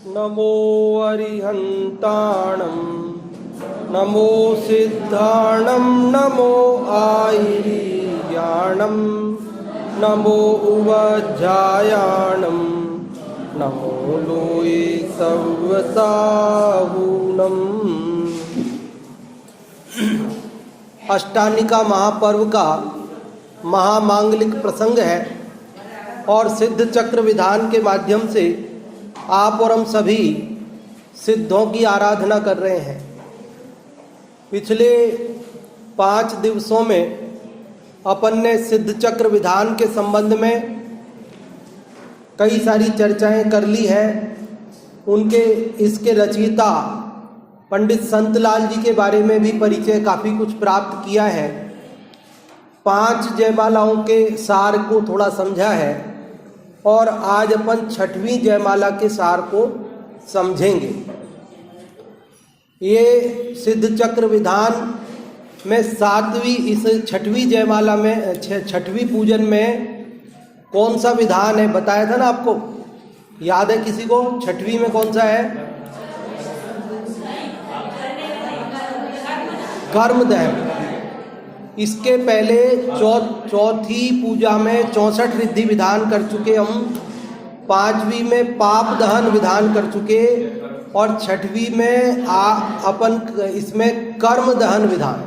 नमो अरिहन्ताणं नमो सिद्धाणं नमो आयर्याणं नमो उवज्जायाणं नमो लोये सव्यसाहूणम्। अष्टानिका महापर्व का महामांगलिक प्रसंग है और सिद्ध चक्र विधान के माध्यम से आप और हम सभी सिद्धों की आराधना कर रहे हैं। पिछले 5 दिवसों में अपन ने सिद्ध चक्र विधान के संबंध में कई सारी चर्चाएं कर ली है। उनके इसके रचयिता पंडित संतलाल जी के बारे में भी परिचय काफ़ी कुछ प्राप्त किया है। 5 जयमालाओं के सार को थोड़ा समझा है और आज अपन 6वीं जयमाला के सार को समझेंगे। ये सिद्ध चक्र विधान में 7वीं इस 6वीं जयमाला में 6वीं पूजन में कौन सा विधान है बताया था ना आपको, याद है किसी को? 6वीं में कौन सा है? कर्मदहन। इसके पहले चौथी पूजा में 64 रिद्धि विधान कर चुके हम, 5वीं में पाप दहन विधान कर चुके और 6वीं में अपन इसमें कर्म दहन विधान,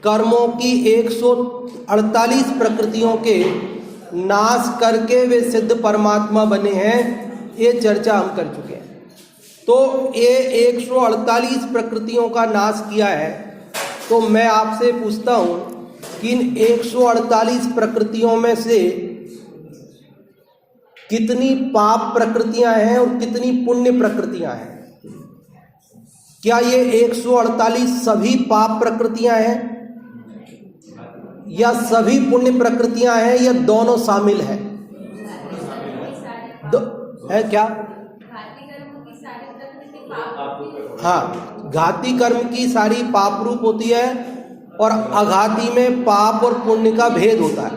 कर्मों की 148 प्रकृतियों के नाश करके वे सिद्ध परमात्मा बने हैं, ये चर्चा हम कर चुके हैं। तो ये 148 प्रकृतियों का नाश किया है। तो मैं आपसे पूछता हूँ कि इन 148 प्रकृतियों में से कितनी पाप प्रकृतियां हैं और कितनी पुण्य प्रकृतियां हैं? क्या ये 148 सभी पाप प्रकृतियां हैं या सभी पुण्य प्रकृतियां हैं या दोनों शामिल है? है क्या? हाँ, घाती कर्म की सारी पाप रूप होती है और अघाती में पाप और पुण्य का भेद होता है।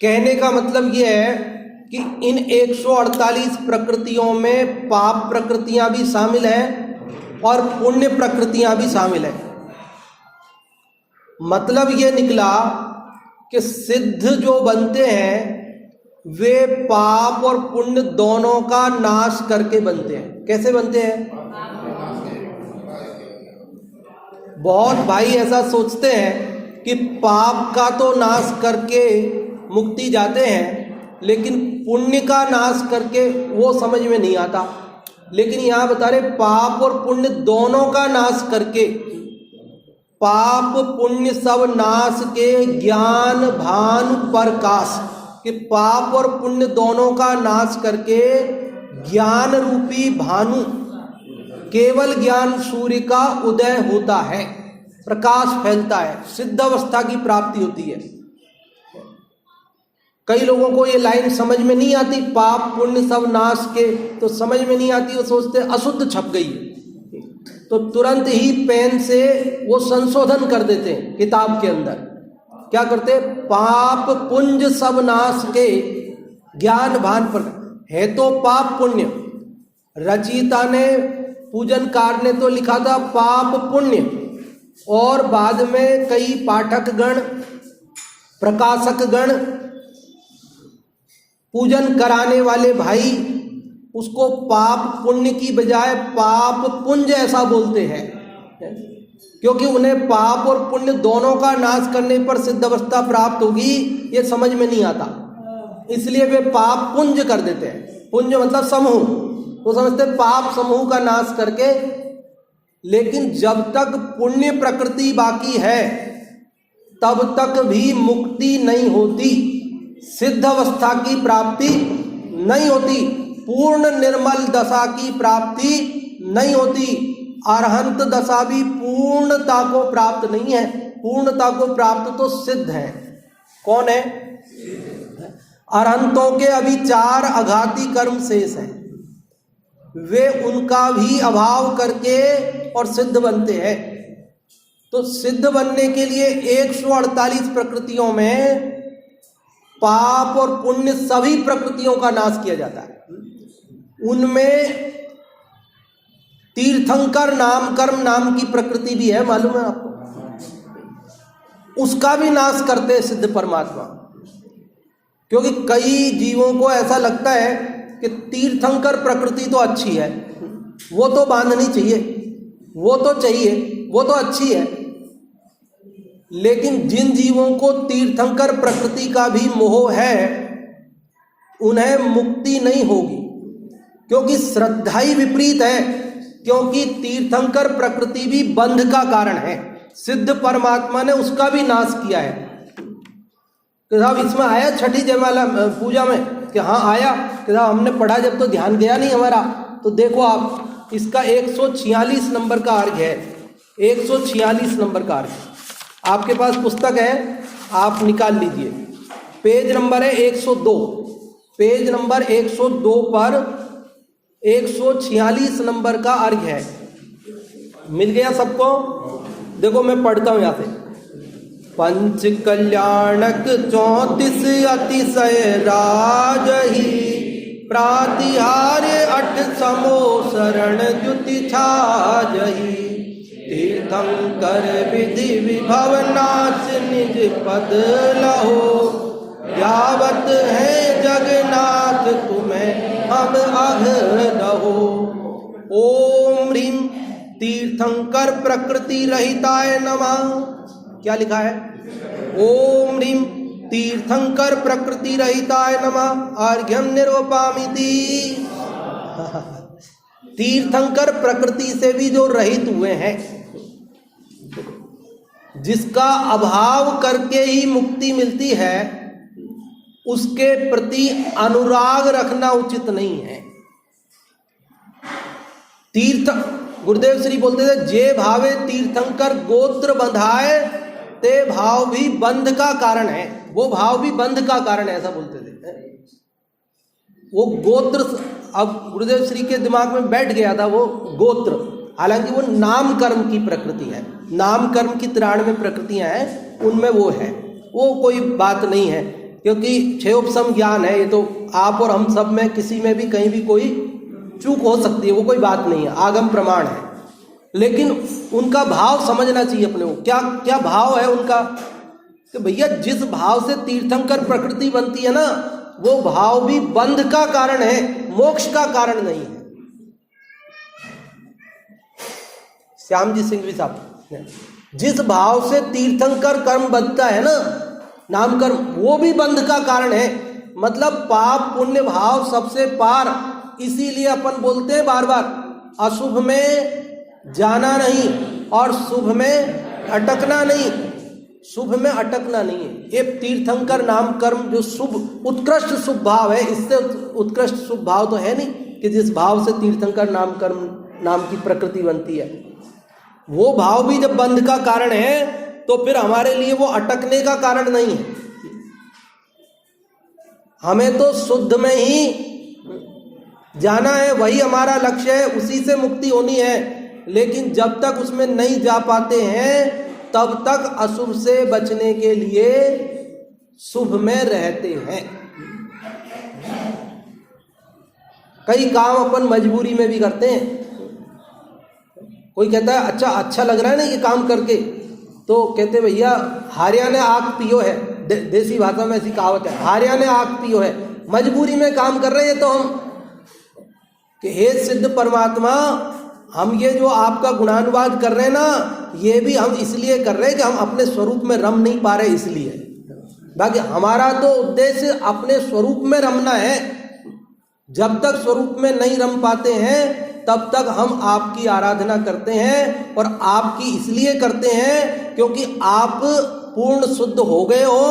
कहने का मतलब यह है कि इन 148 प्रकृतियों में पाप प्रकृतियां भी शामिल हैं और पुण्य प्रकृतियां भी शामिल हैं। मतलब यह निकला कि सिद्ध जो बनते हैं वे पाप और पुण्य दोनों का नाश करके बनते हैं। कैसे बनते हैं? बहुत भाई ऐसा सोचते हैं कि पाप का तो नाश करके मुक्ति जाते हैं, लेकिन पुण्य का नाश करके वो समझ में नहीं आता। लेकिन यहाँ बता रहे पाप और पुण्य दोनों का नाश करके, पाप पुण्य सब नाश के ज्ञान भान प्रकाश, कि पाप और पुण्य दोनों का नाश करके ज्ञान रूपी भानु, केवल ज्ञान सूर्य का उदय होता है, प्रकाश फैलता है, सिद्ध अवस्था की प्राप्ति होती है। कई लोगों को ये लाइन समझ में नहीं आती, पाप पुण्य सब नाश के, तो समझ में नहीं आती। वो सोचते अशुद्ध छप गई है, तो तुरंत ही पेन से वो संशोधन कर देते हैं किताब के अंदर। क्या करते? पाप पुंज सब नाश के ज्ञान भान पर है। तो पाप पुण्य रचयिता ने, पूजनकार ने तो लिखा था पाप पुण्य, और बाद में कई पाठक गण, प्रकाशक गण, पूजन कराने वाले भाई उसको पाप पुण्य की बजाय पाप पुंज ऐसा बोलते हैं, क्योंकि उन्हें पाप और पुण्य दोनों का नाश करने पर सिद्ध अवस्था प्राप्त होगी, ये समझ में नहीं आता। इसलिए वे पाप पुंज कर देते हैं। पुंज मतलब समूह, वो समझते पाप समूह का नाश करके। लेकिन जब तक पुण्य प्रकृति बाकी है तब तक भी मुक्ति नहीं होती, सिद्ध अवस्था की प्राप्ति नहीं होती, पूर्ण निर्मल दशा की प्राप्ति नहीं होती। अरहंत दशा भी पूर्णता को प्राप्त नहीं है। पूर्णता को प्राप्त तो सिद्ध है। कौन है? अरहंतों के अभी 4 अघाती कर्म शेष हैं, वे उनका भी अभाव करके और सिद्ध बनते हैं। तो सिद्ध बनने के लिए 148 प्रकृतियों में पाप और पुण्य सभी प्रकृतियों का नाश किया जाता है। उनमें तीर्थंकर नाम कर्म नाम की प्रकृति भी है, मालूम है आपको? उसका भी नाश करते हैं सिद्ध परमात्मा। क्योंकि कई जीवों को ऐसा लगता है कि तीर्थंकर प्रकृति तो अच्छी है, वो तो बांधनी चाहिए, वो तो चाहिए, वो तो अच्छी है। लेकिन जिन जीवों को तीर्थंकर प्रकृति का भी मोह है, उन्हें मुक्ति नहीं होगी, क्योंकि श्रद्धा ही विपरीत है। क्योंकि तीर्थंकर प्रकृति भी बंध का कारण है, सिद्ध परमात्मा ने उसका भी नाश किया है। तो साहब इसमें आया छठी जयमाला पूजा में कि हाँ आया, कि साहब हमने पढ़ा जब तो ध्यान गया नहीं हमारा। तो देखो आप, इसका 146 नंबर का अर्घ है, 146 नंबर का अर्घ। आपके पास पुस्तक है, आप निकाल लीजिए। पेज नंबर है 102, पेज नंबर 102 पर 146 नंबर का अर्घ है। मिल गया सबको? देखो मैं पढ़ता हूं यहां से। पंच कल्याणक 34 अतिशय राजही, प्रातिहार्य 8 समो शरण द्युति छाजही। तीर्थंकर विधि विभव नाच निज पद लहो, यावत है जगन्नाथ तुम्हें हम अघरहो। ओम ह्रीं तीर्थंकर प्रकृति रहिताय नमः। क्या लिखा है? ओम ह्रीं तीर्थंकर प्रकृति रहिताय नमः अर्घ्यम निरूपामिति। तीर्थंकर प्रकृति से भी जो रहित हुए हैं, जिसका अभाव करके ही मुक्ति मिलती है, उसके प्रति अनुराग रखना उचित नहीं है। तीर्थ गुरुदेव श्री बोलते थे, जे भावे तीर्थंकर गोत्र बंधाए, ते भाव भी बंध का कारण है। वो भाव भी बंध का कारण है, ऐसा बोलते थे। वो गोत्र, अब गुरुदेव श्री के दिमाग में बैठ गया था वो गोत्र। हालांकि वो नाम कर्म की प्रकृति है, नाम कर्म की 93 प्रकृतियां हैं, उनमें वो है, वो कोई बात नहीं है। क्योंकि क्षयोपशम ज्ञान है, ये तो आप और हम सब में किसी में भी कहीं भी कोई चूक हो सकती है, वो कोई बात नहीं है, आगम प्रमाण है। लेकिन उनका भाव समझना चाहिए अपने को, क्या क्या भाव है उनका। कि भैया जिस भाव से तीर्थंकर प्रकृति बनती है ना, वो भाव भी बंध का कारण है, मोक्ष का कारण नहीं है। श्याम जी सिंघवी साहब, जिस भाव से तीर्थंकर कर्म बनता है ना, नाम कर्म, वो भी बंध का कारण है। मतलब पाप पुण्य भाव सबसे पार। इसीलिए अपन बोलते हैं बार बार, अशुभ में जाना नहीं और शुभ में अटकना नहीं, शुभ में अटकना नहीं है। ये तीर्थंकर नाम कर्म जो शुभ उत्कृष्ट शुभ भाव है, इससे उत्कृष्ट शुभ भाव तो है नहीं कि जिस भाव से तीर्थंकर नाम कर्म नाम की प्रकृति बनती है। वो भाव भी जब बंध का कारण है, तो फिर हमारे लिए वो अटकने का कारण नहीं है। हमें तो शुद्ध में ही जाना है, वही हमारा लक्ष्य है, उसी से मुक्ति होनी है। लेकिन जब तक उसमें नहीं जा पाते हैं, तब तक अशुभ से बचने के लिए शुभ में रहते हैं। कई काम अपन मजबूरी में भी करते हैं। कोई कहता है अच्छा लग रहा है ना ये काम करके, तो कहते भैया हारिया ने आग पियो है, देसी भाषा में ऐसी कहावत है, हारिया ने आग पियो है। मजबूरी में काम कर रहे हैं तो हम कि हे सिद्ध परमात्मा, हम ये जो आपका गुणानुवाद कर रहे हैं ना, ये भी हम इसलिए कर रहे हैं कि हम अपने स्वरूप में रम नहीं पा रहे, इसलिए। बाकी हमारा तो उद्देश्य अपने स्वरूप में रमना है। जब तक स्वरूप में नहीं रम पाते हैं, तब तक हम आपकी आराधना करते हैं। और आपकी इसलिए करते हैं क्योंकि आप पूर्ण शुद्ध हो गए हो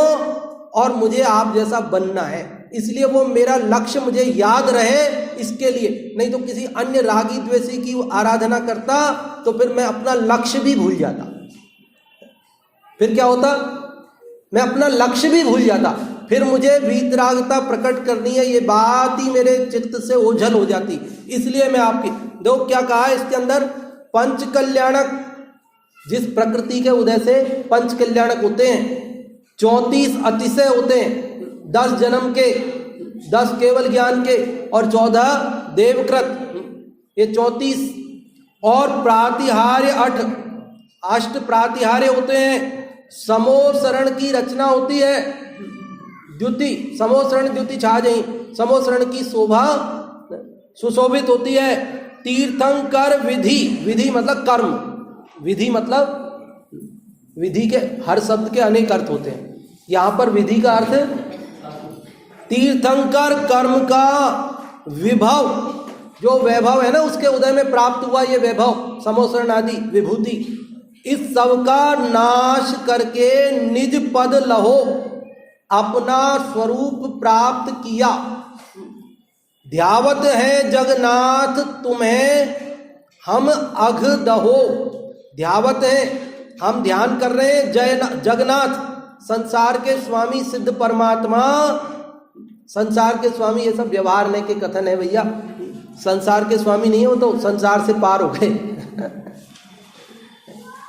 और मुझे आप जैसा बनना है, इसलिए वो मेरा लक्ष्य मुझे याद रहे, इसके लिए। नहीं तो किसी अन्य रागी द्वेषी की आराधना करता तो फिर मैं अपना लक्ष्य भी भूल जाता। फिर क्या होता, मैं अपना लक्ष्य भी भूल जाता। फिर मुझे वीतरागता प्रकट करनी है, ये बात ही मेरे चित्त से ओझल हो जाती। इसलिए मैं आपकी दो क्या कहा है इसके अंदर, पंच कल्याणक, जिस प्रकृति के उदय से पंच कल्याणक होते हैं, 34 अतिशय होते हैं, 10 जन्म के, 10 केवल ज्ञान के और 14 देवकृत, ये 34, और प्रातिहार्य 8, अष्ट प्रातिहार्य होते हैं। समोसरण की रचना होती है, द्युति, समोसरण द्युति छा जाई, समोसरण की शोभा सुशोभित होती है। तीर्थंकर विधि, विधि मतलब कर्म, विधि मतलब विधि के हर शब्द के अनेक अर्थ होते हैं, यहां पर विधि का अर्थ तीर्थंकर कर्म का विभव, जो वैभव है ना उसके उदय में प्राप्त हुआ ये वैभव, समोसरण आदि विभूति, इस सब का नाश करके निज पद लहो अपना स्वरूप प्राप्त किया। ध्यावत है जगन्नाथ तुम्हें हम अघ दहो, ध्यावत है हम ध्यान कर रहे हैं जगन्नाथ, संसार के स्वामी सिद्ध परमात्मा, संसार के स्वामी, ये सब व्यवहार ने के कथन है भैया, संसार के स्वामी नहीं हो तो संसार से पार हो गए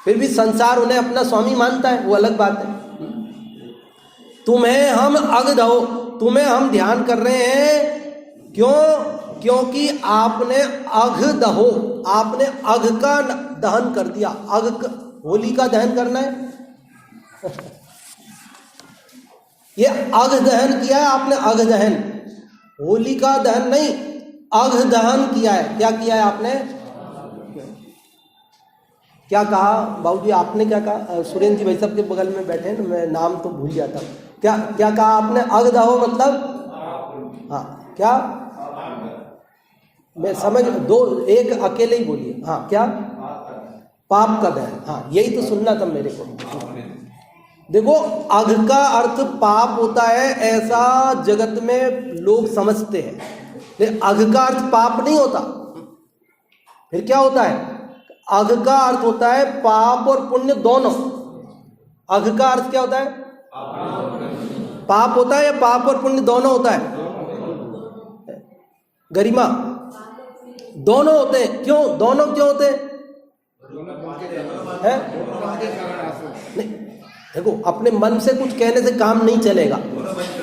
फिर भी संसार उन्हें अपना स्वामी मानता है, वो अलग बात है। तुम्हें हम अघ दहो, तुम्हें हम ध्यान कर रहे हैं, क्यों? क्योंकि आपने अघ दहो, आपने अघ का दहन कर दिया। अघ होली का दहन करना है ये अघ दहन किया है आपने, अघ दहन, होली का दहन नहीं, अघ दहन किया है। क्या किया है आपने? क्या कहा बाबूजी, आपने क्या कहा? सुरेंद्र जी भाई साहब के बगल में बैठे हैं, मैं नाम तो भूल जाता हूँ। क्या क्या कहा आपने? अघ दहो मतलब, हाँ क्या, मैं समझ, दो एक अकेले ही बोलिए, हाँ क्या, पाप का दहन, हाँ यही तो सुनना था मेरे को। देखो अघ का अर्थ पाप होता है, ऐसा जगत में लोग समझते हैं, लेकिन अघ का अर्थ पाप नहीं होता। फिर क्या होता है? अघ का अर्थ होता है पाप और पुण्य दोनों। अघ का अर्थ क्या होता है? पाप होता है या पाप और पुण्य दोनों होता है? गरिमा, दोनों होते हैं। क्यों दोनों क्यों होते हैं? नहीं, देखो अपने मन से कुछ कहने से काम नहीं चलेगा,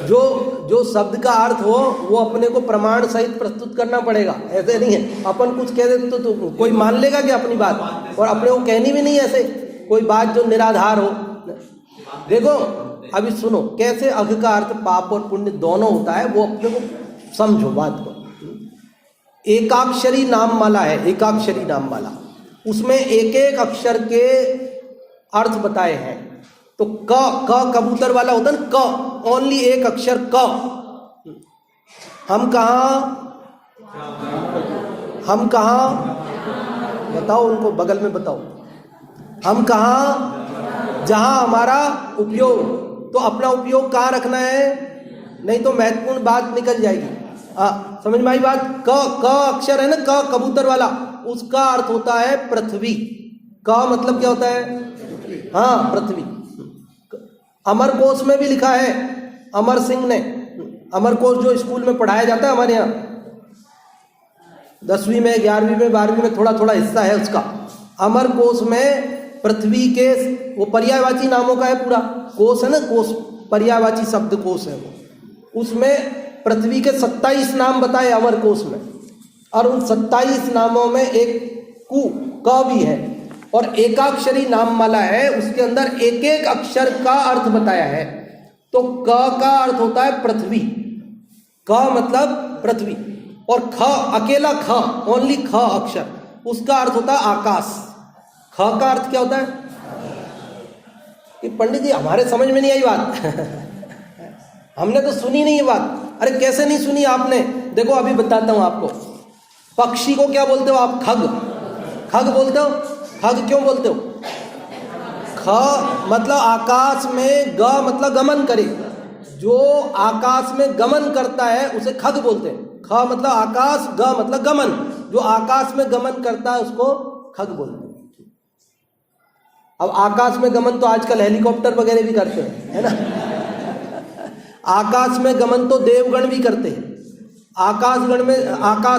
जो शब्द का अर्थ हो वो अपने को प्रमाण सहित प्रस्तुत करना पड़ेगा। ऐसे नहीं है अपन कुछ कह देते तो कोई मान लेगा क्या अपनी बात, और अपने को कहनी भी नहीं ऐसे कोई बात जो निराधार हो। देखो अभी सुनो, कैसे अघ का अर्थ पाप और पुण्य दोनों होता है, वो अपने को समझो बात को। एकाक्षरी नाम माला है, एकाक्षरी नाम माला, उसमें एक एक अक्षर के अर्थ बताए हैं। तो क कबूतर वाला होता है ना, क ओनली एक अक्षर क। हम कहाँ बताओ, उनको बगल में बताओ, हम कहाँ, जहां हमारा उपयोग, तो अपना उपयोग कहाँ रखना है, नहीं तो महत्वपूर्ण बात निकल जाएगी। समझ में आई बात? क अक्षर है ना, क कबूतर वाला, उसका अर्थ होता है पृथ्वी। क मतलब क्या होता है? हाँ पृथ्वी। अमर कोश में भी लिखा है, अमर सिंह ने, अमर कोश जो स्कूल में पढ़ाया जाता है हमारे यहाँ, 10वीं में 11वीं में 12वीं में थोड़ा थोड़ा हिस्सा है उसका। अमर कोश में पृथ्वी के, वो पर्यायवाची नामों का है पूरा कोश है ना, कोश पर्यायवाची शब्द कोश है वो, उसमें पृथ्वी के 27 नाम बताए अमर कोश में, और उन 27 नामों में एक क भी है, और एकाक्षरी नाम माला है, उसके अंदर एक एक अक्षर का अर्थ बताया है। तो क का अर्थ होता है पृथ्वी, क मतलब पृथ्वी, और ख अकेला ख, ओनली ख अक्षर, उसका अर्थ होता है आकाश। ख का अर्थ क्या होता है? ये पंडित जी हमारे समझ में नहीं आई बात हमने तो सुनी नहीं ये बात। अरे कैसे नहीं सुनी आपने? देखो अभी बताता हूं आपको। पक्षी को क्या बोलते हो आप? खग। खग बोलते हो? खग क्यों बोलते हो? ख मतलब आकाश में, ग मतलब गमन करे, जो आकाश में गमन करता है उसे खग बोलते हैं। ख मतलब आकाश, ग मतलब गमन, जो आकाश में गमन करता है उसको खग बोलते हैं। अब आकाश में गमन तो आजकल हेलीकॉप्टर वगैरह भी करते हैं, है ना आकाश में गमन तो देवगण भी करते हैं, आकाश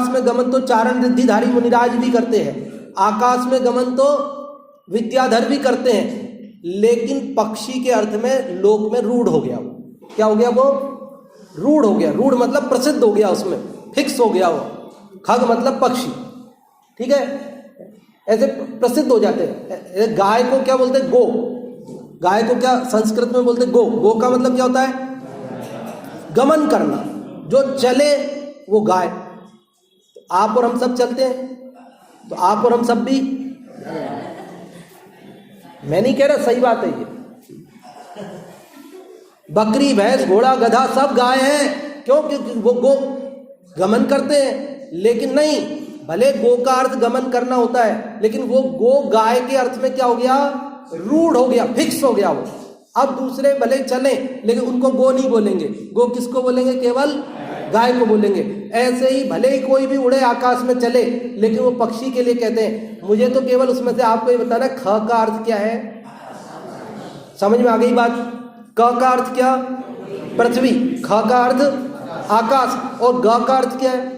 में गमन तो चारण रिद्धिधारी मुनिराज भी करते हैं, आकाश में गमन तो विद्याधर भी करते हैं। लेकिन पक्षी के अर्थ में लोक में रूढ़ हो गया वो। क्या हो गया वो? रूढ़ हो गया। रूढ़ मतलब प्रसिद्ध हो गया, उसमें फिक्स हो गया वो। खग मतलब पक्षी, ठीक है, ऐसे प्रसिद्ध हो जाते हैं। गाय को क्या बोलते हैं? गो। गाय को क्या संस्कृत में बोलते हैं? गो। गो का मतलब क्या होता है? गमन करना, जो चले वो गाय। तो आप और हम सब चलते हैं, तो आप और हम सब भी, मैं नहीं कह रहा, सही बात है ये। बकरी, भैंस, घोड़ा, गधा सब गाय हैं, क्यों? क्योंकि वो गो गमन करते हैं। लेकिन नहीं, भले गो का अर्थ गमन करना होता है, लेकिन वो गो गाय के अर्थ में क्या हो गया? रूढ़ हो गया, फिक्स हो गया वो। अब दूसरे भले चले, लेकिन उनको गो नहीं बोलेंगे। गो किसको बोलेंगे? केवल गाय को बोलेंगे। ऐसे ही भले ही कोई भी उड़े आकाश में चले, लेकिन वो पक्षी के लिए कहते हैं। मुझे तो केवल उसमें से आपको ये बताना, ख का अर्थ क्या है? समझ में आ गई बात? क का अर्थ क्या? पृथ्वी। ख का अर्थ आकाश। और ग का अर्थ क्या है?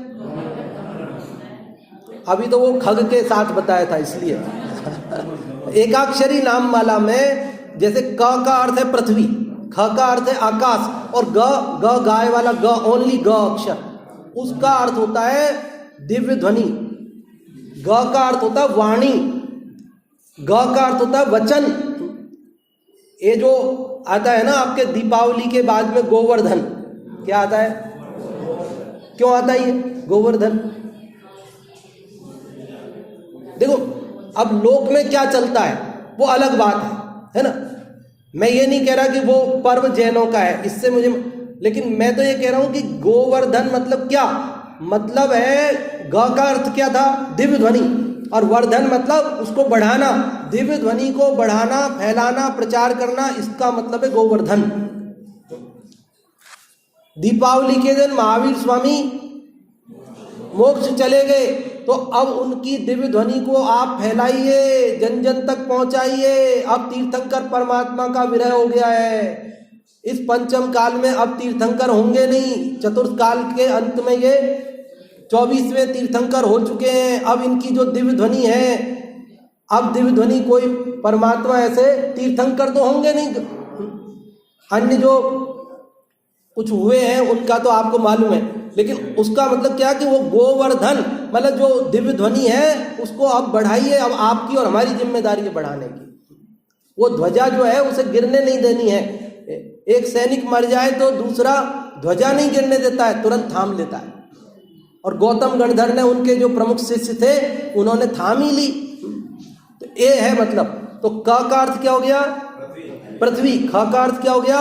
अभी तो वो खग के साथ बताया था, इसलिए एकाक्षरी नाम माला में जैसे क का अर्थ है पृथ्वी, ख का अर्थ है आकाश, और ग गाय वाला ग, ओनली ग अक्षर, उसका अर्थ होता है दिव्य ध्वनि। ग का अर्थ होता है वाणी, ग का अर्थ होता है वचन। ये जो आता है ना आपके दीपावली के बाद में गोवर्धन, क्या आता है? क्यों आता है ये गोवर्धन? देखो, अब लोक में क्या चलता है वो अलग बात है ना। मैं ये नहीं कह रहा कि वो पर्व जैनों का है, इससे मुझे, लेकिन मैं तो ये कह रहा हूं कि गोवर्धन मतलब क्या? मतलब है, ग का अर्थ क्या था? दिव्य ध्वनि, और वर्धन मतलब उसको बढ़ाना, दिव्य ध्वनि को बढ़ाना, फैलाना, प्रचार करना, इसका मतलब है गोवर्धन। दीपावली के दिन महावीर स्वामी मोक्ष चले गए, तो अब उनकी दिव्य ध्वनि को आप फैलाइए, जन जन तक पहुंचाइए। अब तीर्थंकर परमात्मा का विरह हो गया है। इस पंचम काल में अब तीर्थंकर होंगे नहीं। चतुर्थ काल के अंत में ये 24वें तीर्थंकर हो चुके हैं। अब इनकी जो दिव्य ध्वनि है, अब दिव्य ध्वनि कोई परमात्मा ऐसे तीर्थंकर तो होंगे नहीं। अन्य जो कुछ हुए हैं उनका तो आपको मालूम है, लेकिन उसका मतलब क्या कि वो गोवर्धन मतलब जो दिव्य ध्वनि है उसको आप बढ़ाइए। अब आपकी और हमारी जिम्मेदारी है बढ़ाने की। वो ध्वजा जो है उसे गिरने नहीं देनी है। एक सैनिक मर जाए तो दूसरा ध्वजा नहीं गिरने देता है, तुरंत थाम लेता है। और गौतम गणधर ने, उनके जो प्रमुख शिष्य थे, उन्होंने थाम ही ली। तो ये है मतलब। तो क का अर्थ क्या हो गया? पृथ्वी। ख का अर्थ क्या हो गया?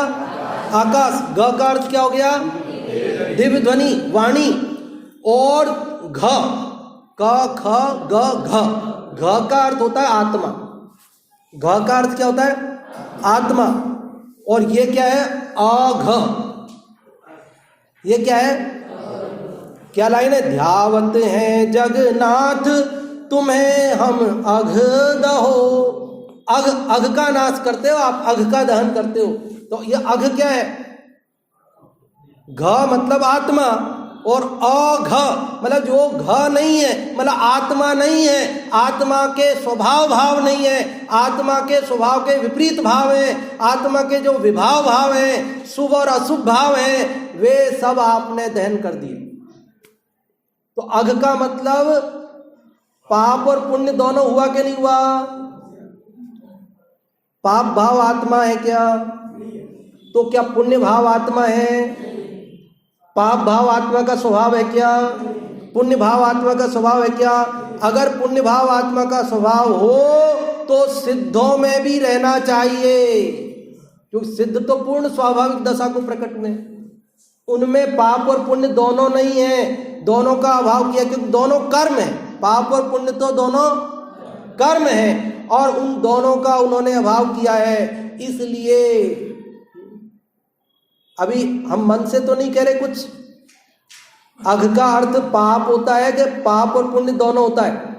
आकाश। ग का अर्थ क्या हो गया? दिव्य ध्वनि, वाणी। और घ, क ख ग घ, घ का अर्थ होता है आत्मा। घ का अर्थ क्या होता है? आत्मा। और ये क्या है? अघ। ये क्या है? क्या लाइन है? ध्यावत है जगन्नाथ तुम्हें हम अघ दहो। अघ, अघ का नाश करते हो आप, अघ का दहन करते हो। तो ये अघ क्या है? घ मतलब आत्मा, और अघ मतलब जो घ नहीं है, मतलब आत्मा नहीं है, आत्मा के स्वभाव भाव नहीं है, आत्मा के स्वभाव के विपरीत भाव है, आत्मा के जो विभाव भाव है, शुभ और अशुभ भाव है, वे सब आपने दहन कर दिए। तो अघ का मतलब पाप और पुण्य दोनों हुआ कि नहीं हुआ? पाप भाव आत्मा है क्या? तो क्या पुण्य भाव आत्मा है? पाप भाव आत्मा का स्वभाव है क्या? पुण्य भाव आत्मा का स्वभाव है क्या? अगर पुण्य भाव आत्मा का स्वभाव हो तो सिद्धों में भी रहना चाहिए, क्योंकि सिद्ध तो पूर्ण स्वाभाविक दशा को प्रकट हुए। उनमें पाप और पुण्य दोनों नहीं है, दोनों का अभाव किया, क्योंकि दोनों कर्म है। पाप और पुण्य तो दोनों कर्म है, और उन दोनों का उन्होंने अभाव किया है। इसलिए अभी हम मन से तो नहीं कह रहे कुछ। अघ का अर्थ पाप होता है कि पाप और पुण्य दोनों होता है?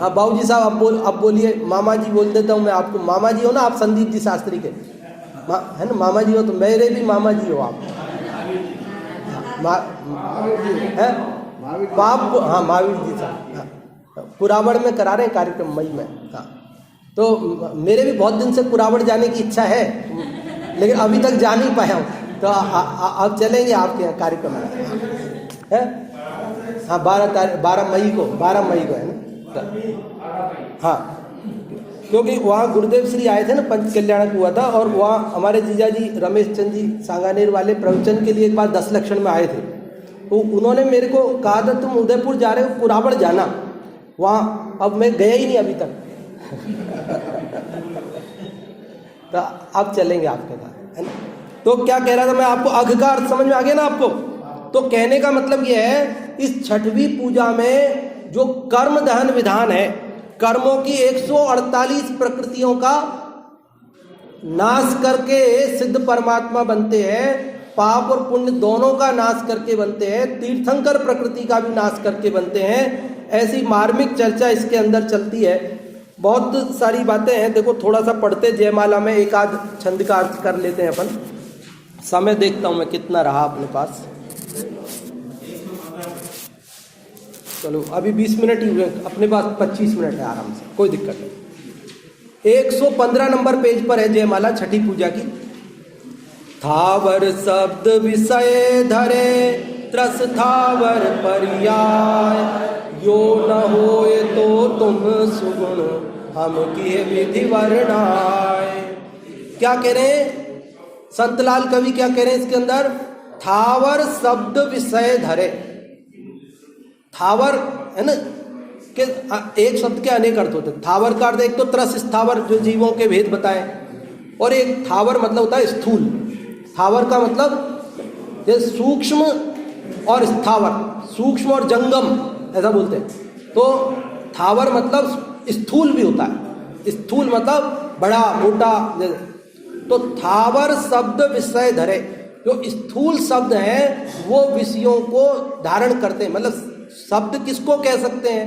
हाँ बाबूजी साहब, अब बोलिए। मामा जी बोल देता हूँ मैं आपको। मामा जी हो ना आप, संदीप जी शास्त्री के, है ना? मामा जी हो तो मेरे भी मामा जी हो आप। है पाप, हाँ महावीर जी साहब कुरावड़ में करा रहे हैं कार्यक्रम मई में। हाँ, तो मेरे भी बहुत दिन से कुरावड़ जाने की इच्छा है, लेकिन अभी तक जा नहीं पाया हूँ। तो अब चलेंगे आपके यहाँ कार्यक्रम में, है हाँ 12 मई को है ना। हाँ, क्योंकि वहाँ गुरुदेव श्री आए थे ना, पंच कल्याणक हुआ था, और वहाँ हमारे जीजा जी रमेश चंद जी सांगानेर वाले प्रवचन के लिए एक बार 10 लक्षण में आए थे। तो उन्होंने मेरे को कहा था तुम उदयपुर जा रहे हो, कुराबड़ जाना वहाँ। अब मैं गया ही नहीं अभी तक तो अब चलेंगे आपके साथ, है ना। तो क्या कह रहा था मैं आपको, अघ का अर्थ समझ में आ गया ना आपको। तो कहने का मतलब यह है, इस छठवीं पूजा में जो कर्म दहन विधान है, कर्मों की 148 प्रकृतियों का नाश करके सिद्ध परमात्मा बनते हैं, पाप और पुण्य दोनों का नाश करके बनते हैं, तीर्थंकर प्रकृति का भी नाश करके बनते हैं। ऐसी मार्मिक चर्चा इसके अंदर चलती है। बहुत सारी बातें हैं, देखो थोड़ा सा पढ़ते जयमाला में एक आध छंद का अर्थ कर लेते हैं अपन। समय देखता हूं मैं कितना रहा अपने पास। चलो अभी 20 मिनट ही हुए, अपने पास 25 मिनट है आराम से, कोई दिक्कत नहीं। 115 नंबर पेज पर है जयमाला छठी पूजा की। थावर शब्द विषय धरे त्रस थावर पर्याय, यो न होए तो तुम सुगुण हम किए विधि वर्णाय। क्या कह रहे हैं संतलाल कवि, क्या कह रहे हैं इसके अंदर? थावर शब्द विषय धरे। थावर है ना, कि एक शब्द के अनेक अर्थ होते हैं। थावर का अर्थ एक तो त्रस स्थावर जो जीवों के भेद बताए, और एक थावर मतलब होता है स्थूल। थावर का मतलब ये सूक्ष्म और स्थावर, सूक्ष्म और जंगम ऐसा बोलते हैं। तो थावर मतलब स्थूल भी होता है, स्थूल मतलब बड़ा मोटा। तो थावर शब्द विषय धरे, जो स्थूल शब्द हैं वो विषयों को धारण करते हैं। मतलब शब्द किसको कह सकते हैं?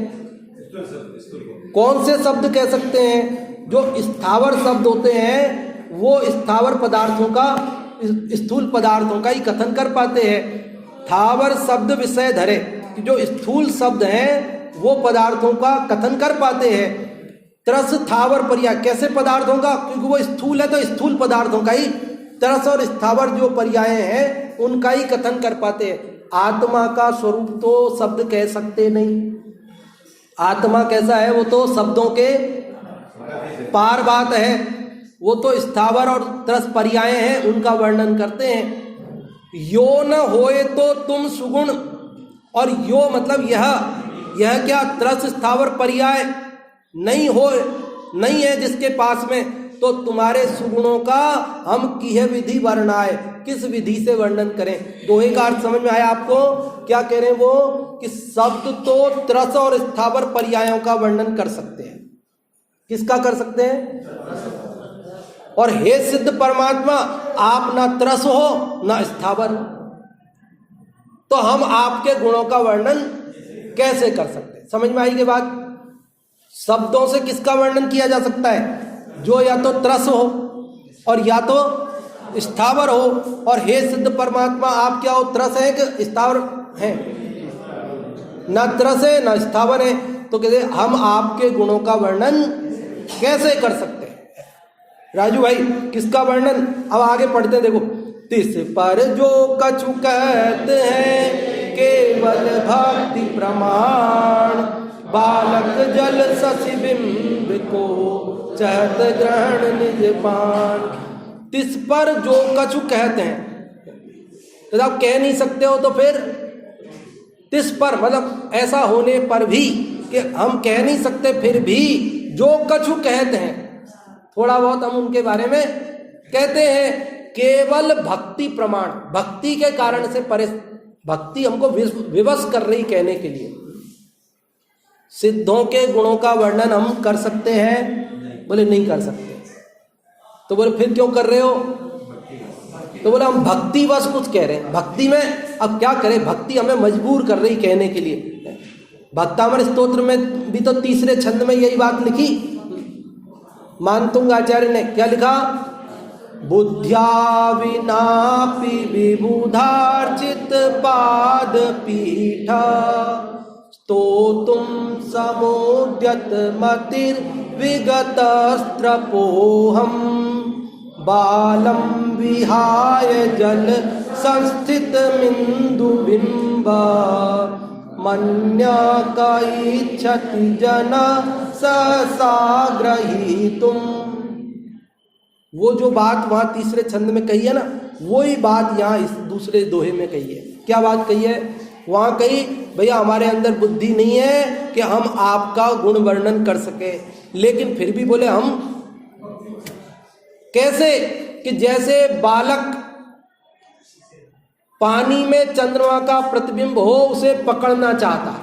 कौन से शब्द कह सकते हैं? जो स्थावर शब्द होते हैं वो स्थावर पदार्थों का, स्थूल पदार्थों का ही कथन कर पाते हैं। थावर शब्द विषय धरे, जो स्थूल शब्द हैं वो पदार्थों का कथन कर पाते हैं। त्रस थावर पर्याय, कैसे पदार्थों का? क्योंकि वो स्थूल है तो स्थूल पदार्थों का ही, तरस और स्थावर जो पर्याय हैं उनका ही कथन कर पाते हैं। आत्मा का स्वरूप तो शब्द कह सकते नहीं। आत्मा कैसा है? वो तो शब्दों के पार बात है। वो तो स्थावर और तरस पर्याय हैं, उनका वर्णन करते हैं। यो न होए तो तुम सुगुण, और यो मतलब यह क्या? तरस स्थावर पर्याय नहीं हो, नहीं है जिसके पास में, तो तुम्हारे सुगुणों का हम किह विधि वर्णाए, किस विधि से वर्णन करें? दोहे का अर्थ समझ में आया आपको? क्या कह रहे हैं वो? कि शब्द तो त्रस और स्थावर पर्यायों का वर्णन कर सकते हैं। किसका कर सकते हैं? और हे सिद्ध परमात्मा, आप ना त्रस हो ना स्थावर, तो हम आपके गुणों का वर्णन कैसे कर सकते हैं? समझ में आई के बाद? शब्दों से किसका वर्णन किया जा सकता है? जो या तो त्रस हो और या तो स्थावर हो। और हे सिद्ध परमात्मा, आप क्या हो? त्रस है कि स्थावर है? ना त्रस है ना स्थावर है, तो कहते हम आपके गुणों का वर्णन कैसे कर सकते हैं? राजू भाई, किसका वर्णन? अब आगे पढ़ते हैं, देखो। तिस पर जो कछु कहते हैं केवल भक्ति प्रमाण, बालक जल शशि बिंब को चहत ग्रहण निज पान। तिस पर जो कछु कहते हैं, तो आप कह नहीं सकते हो, तो फिर तिस पर मतलब ऐसा होने पर भी कि हम कह नहीं सकते, फिर भी जो कछु कहते हैं, थोड़ा बहुत हम उनके बारे में कहते हैं। केवल भक्ति प्रमाण, भक्ति के कारण से भक्ति हमको विवश कर रही कहने के लिए। सिद्धों के गुणों का वर्णन हम कर सकते हैं? बोले नहीं कर सकते। तो बोले फिर क्यों कर रहे हो? तो बोले हम भक्ति बस कुछ कह रहे हैं। भक्ति में अब क्या करें? भक्ति हमें मजबूर कर रही कहने के लिए। भक्तामर स्तोत्र में भी तो तीसरे छंद में यही बात लिखी। मानतुंग आचार्य ने क्या लिखा? बुद्ध्या विनापि विबुधार्चित पाद पीठ, स्तोतुम समुद्यत मतिर विगतस्त्रपोहम, बालम विहाय जल संस्थित मिंदु बिंब, मन्यकैच्छति जन सहसा ग्रहीतुम। वो जो बात वहां तीसरे छंद में कही है ना, वही बात यहाँ इस दूसरे दोहे में कही है। क्या बात कही है? वहां कही भैया हमारे अंदर बुद्धि नहीं है कि हम आपका गुण वर्णन कर सके, लेकिन फिर भी बोले हम कैसे, कि जैसे बालक पानी में चंद्रमा का प्रतिबिंब हो उसे पकड़ना चाहता,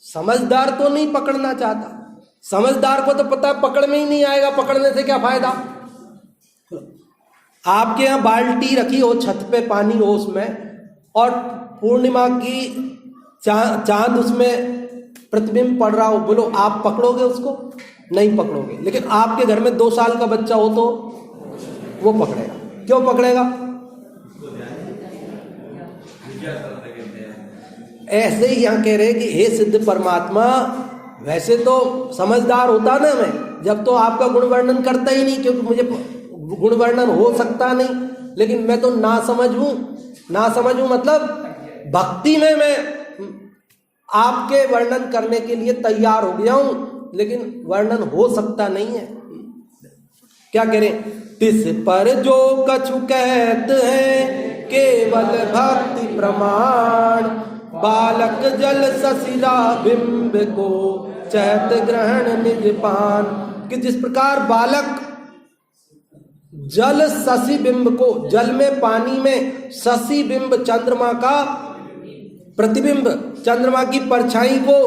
समझदार तो नहीं पकड़ना चाहता। समझदार को तो पता है पकड़ में ही नहीं आएगा, पकड़ने से क्या फायदा। आपके यहाँ बाल्टी रखी हो, छत पे पानी हो उसमें, और पूर्णिमा की चांद उसमें प्रतिबिंब पड़ रहा हो, बोलो आप पकड़ोगे उसको? नहीं पकड़ोगे। लेकिन आपके घर में 2 साल का बच्चा हो तो वो पकड़ेगा। क्यों पकड़ेगा? ऐसे ही यहाँ कह रहे कि हे सिद्ध परमात्मा, वैसे तो समझदार होता ना मैं, जब तो आपका गुण वर्णन करता ही नहीं, क्योंकि मुझे गुण वर्णन हो सकता नहीं। लेकिन मैं तो ना समझ हूं मतलब भक्ति में मैं आपके वर्णन करने के लिए तैयार हो गया हूं, लेकिन वर्णन हो सकता नहीं है। क्या करें? तिस पर जो कछु कहत है केवल भक्ति प्रमाण, बालक जल ससिरा बिंब को चैत ग्रहण निज पान। कि जिस प्रकार बालक जल शशि बिंब को, जल में पानी में शशि बिंब चंद्रमा का प्रतिबिंब, चंद्रमा की परछाई को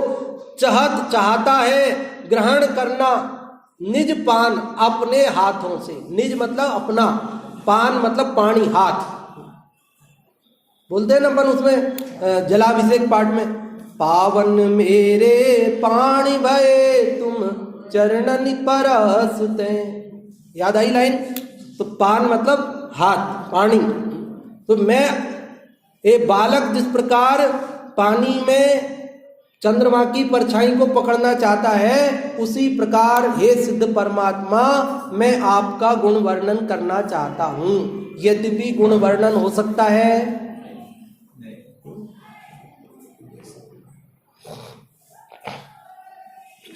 चाहता है ग्रहण करना, निज पान अपने हाथों से। निज मतलब अपना, पान मतलब पानी, हाथ बोलते हैं ना अपन उसमें जलाभिषेक पाठ में, पावन मेरे पानी भये तुम चरणन परसते। याद आई लाइन? तो पान मतलब हाथ, पानी। तो मैं ये बालक जिस प्रकार पानी में चंद्रमा की परछाई को पकड़ना चाहता है, उसी प्रकार हे सिद्ध परमात्मा मैं आपका गुण वर्णन करना चाहता हूं। यद्यपि गुण वर्णन हो सकता है,